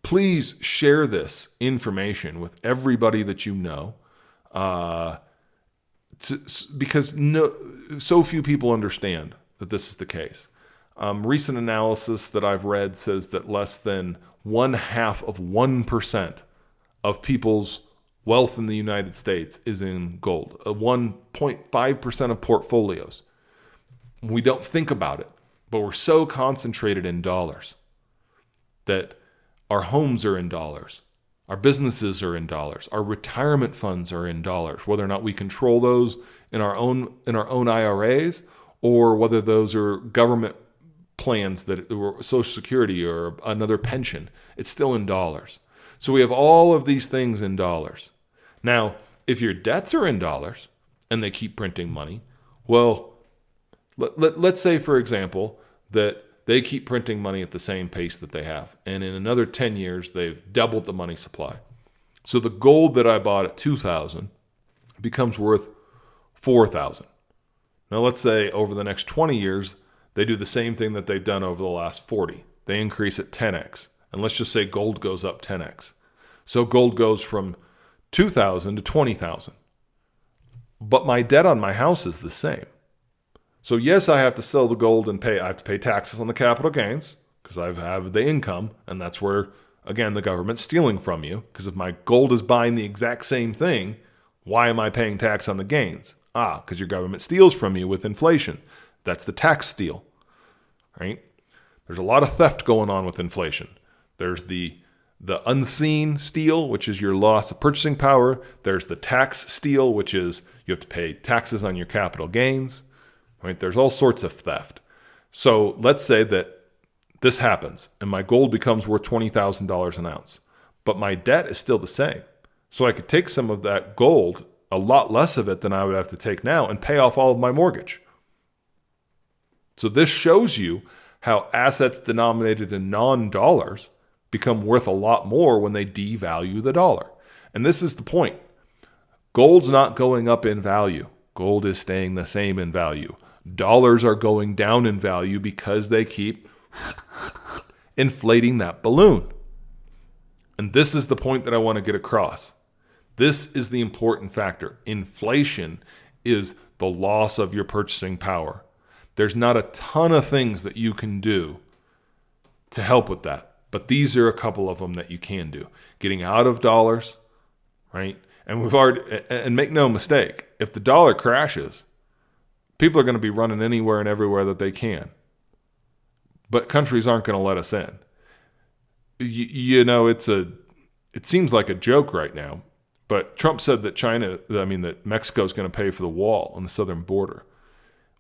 please share this information with everybody that you know, because so few people understand that this is the case. Recent analysis that I've read says that less than 0.5% of people's wealth in the United States is in gold. 1.5% of portfolios. We don't think about it, but we're so concentrated in dollars that our homes are in dollars. Our businesses are in dollars. Our retirement funds are in dollars, whether or not we control those in our own IRAs or whether those are government plans that were Social Security or another pension. It's still in dollars. So we have all of these things in dollars. Now, if your debts are in dollars and they keep printing money, well, let's say, for example, that they keep printing money at the same pace that they have. And in another 10 years, they've doubled the money supply. So the gold that I bought at $2,000 becomes worth $4,000. Now, let's say over the next 20 years, they do the same thing that they've done over the last 40. They increase it 10x. And let's just say gold goes up 10x. So gold goes from $2,000 to $20,000. But my debt on my house is the same. So yes, I have to sell the gold and I have to pay taxes on the capital gains because I have the income, and that's where, again, the government's stealing from you. Because if my gold is buying the exact same thing, why am I paying tax on the gains? Because your government steals from you with inflation. That's the tax steal, right? There's a lot of theft going on with inflation. There's the unseen steal, which is your loss of purchasing power. There's the tax steal, which is you have to pay taxes on your capital gains, right? There's all sorts of theft. So let's say that this happens and my gold becomes worth $20,000 an ounce, but my debt is still the same. So I could take some of that gold, a lot less of it than I would have to take now, and pay off all of my mortgage. So this shows you how assets denominated in non-dollars become worth a lot more when they devalue the dollar. And this is the point. Gold's not going up in value. Gold is staying the same in value. Dollars are going down in value because they keep inflating that balloon. And this is the point that I want to get across. This is the important factor. Inflation is the loss of your purchasing power. There's not a ton of things that you can do to help with that. But these are a couple of them that you can do. Getting out of dollars, right? And make no mistake, if the dollar crashes, people are going to be running anywhere and everywhere that they can. But countries aren't going to let us in. It seems like a joke right now, but Trump said that Mexico is going to pay for the wall on the southern border.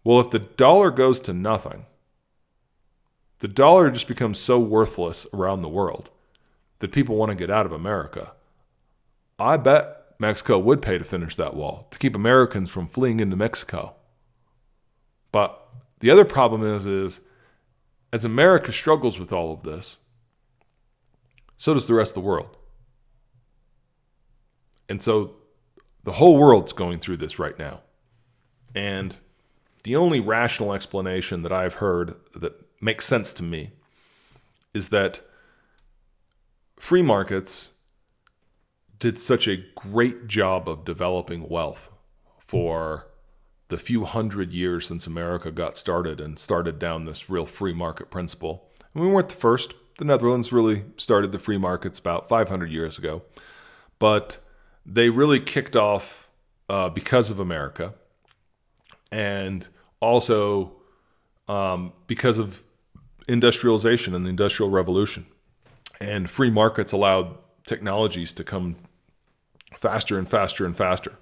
Well, if the dollar goes to nothing, the dollar just becomes so worthless around the world that people want to get out of America. I bet Mexico would pay to finish that wall, to keep Americans from fleeing into Mexico. But the other problem is as America struggles with all of this, so does the rest of the world. And so the whole world's going through this right now. And the only rational explanation that I've heard that makes sense to me is that free markets did such a great job of developing wealth for the few hundred years since America got started and started down this real free market principle. And we weren't the first. The Netherlands really started the free markets about 500 years ago. But they really kicked off because of America, and also because of industrialization and the Industrial Revolution. And free markets allowed technologies to come faster and faster and faster.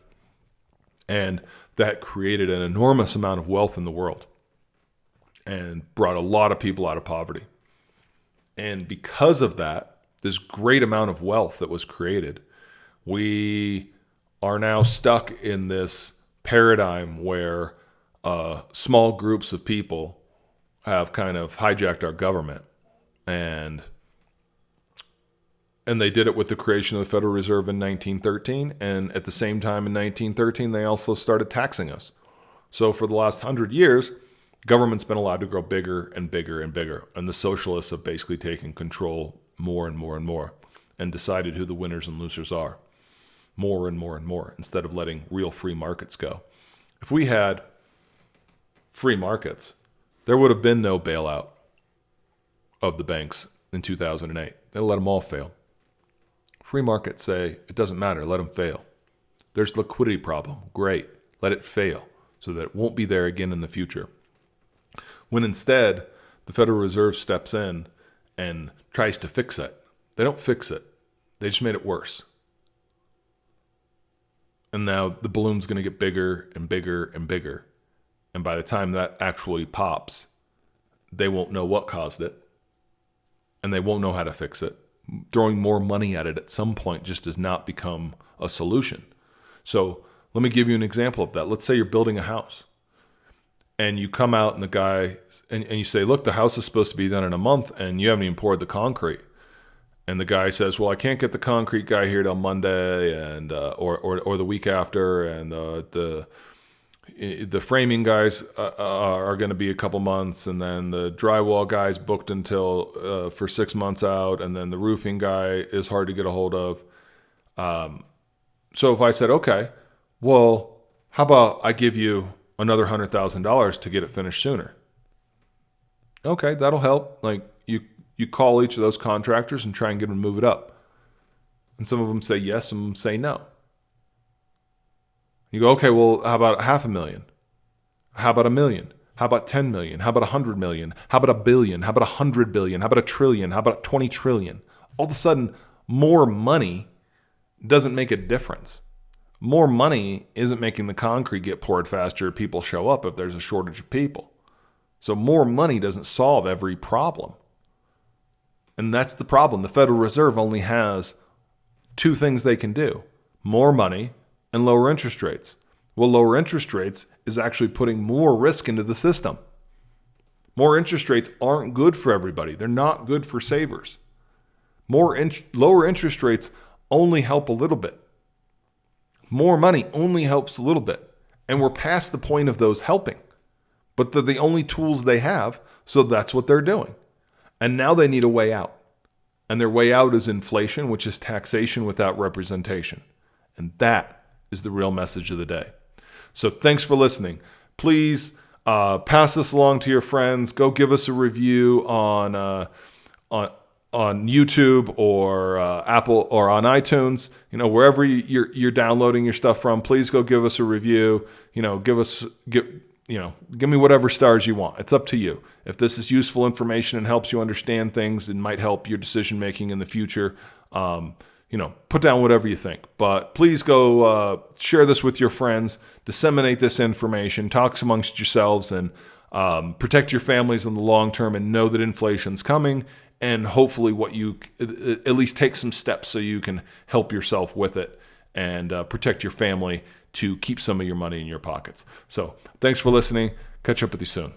And that created an enormous amount of wealth in the world and brought a lot of people out of poverty. And because of that, this great amount of wealth that was created, we are now stuck in this paradigm where small groups of people have kind of hijacked our government. And they did it with the creation of the Federal Reserve in 1913. And at the same time in 1913, they also started taxing us. So for the last 100 years, government's been allowed to grow bigger and bigger and bigger. And the socialists have basically taken control more and more and more and decided who the winners and losers are more and more and more, instead of letting real free markets go. If we had free markets, there would have been no bailout of the banks in 2008. They let them all fail. Free markets say, it doesn't matter, let them fail. There's a liquidity problem. Great, let it fail so that it won't be there again in the future. When instead, the Federal Reserve steps in and tries to fix it. They don't fix it. They just made it worse. And now the balloon's going to get bigger and bigger and bigger. And by the time that actually pops, they won't know what caused it. And they won't know how to fix it. Throwing more money at it at some point just does not become a solution. So let me give you an example of that. Let's say you're building a house. And you come out and the guy, and you say, look, the house is supposed to be done in a month and you haven't even poured the concrete. And the guy says, well, I can't get the concrete guy here till Monday and or the week after. And the framing guys are going to be a couple months. And then the drywall guy's booked until for 6 months out. And then the roofing guy is hard to get a hold of. So if I said, okay, well, how about I give you another $100,000 to get it finished sooner. Okay, that'll help. Like you call each of those contractors and try and get them to move it up. And some of them say yes, some of them say no. You go, okay, well, how about $500,000? How about $1 million? How about 10 million? How about 100 million? How about $1 billion? How about 100 billion? How about $1 trillion? How about 20 trillion? All of a sudden, more money doesn't make a difference. More money isn't making the concrete get poured faster, people show up if there's a shortage of people. So more money doesn't solve every problem. And that's the problem. The Federal Reserve only has two things they can do: more money and lower interest rates. Well, lower interest rates is actually putting more risk into the system. More interest rates aren't good for everybody. They're not good for savers. Lower interest rates only help a little bit. More money only helps a little bit. And we're past the point of those helping. But they're the only tools they have, so that's what they're doing. And now they need a way out. And their way out is inflation, which is taxation without representation. And that is the real message of the day. So thanks for listening. Please pass this along to your friends. Go give us a review on YouTube or Apple or on iTunes. Wherever you're downloading your stuff from, please go give us a review. Give me whatever stars you want. It's up to you. If this is useful information and helps you understand things and might help your decision making in the future, put down whatever you think. But please go share this with your friends, disseminate this information, talk amongst yourselves, and protect your families in the long term, and know that inflation's coming. And hopefully at least take some steps so you can help yourself with it and protect your family to keep some of your money in your pockets. So thanks for listening. Catch up with you soon.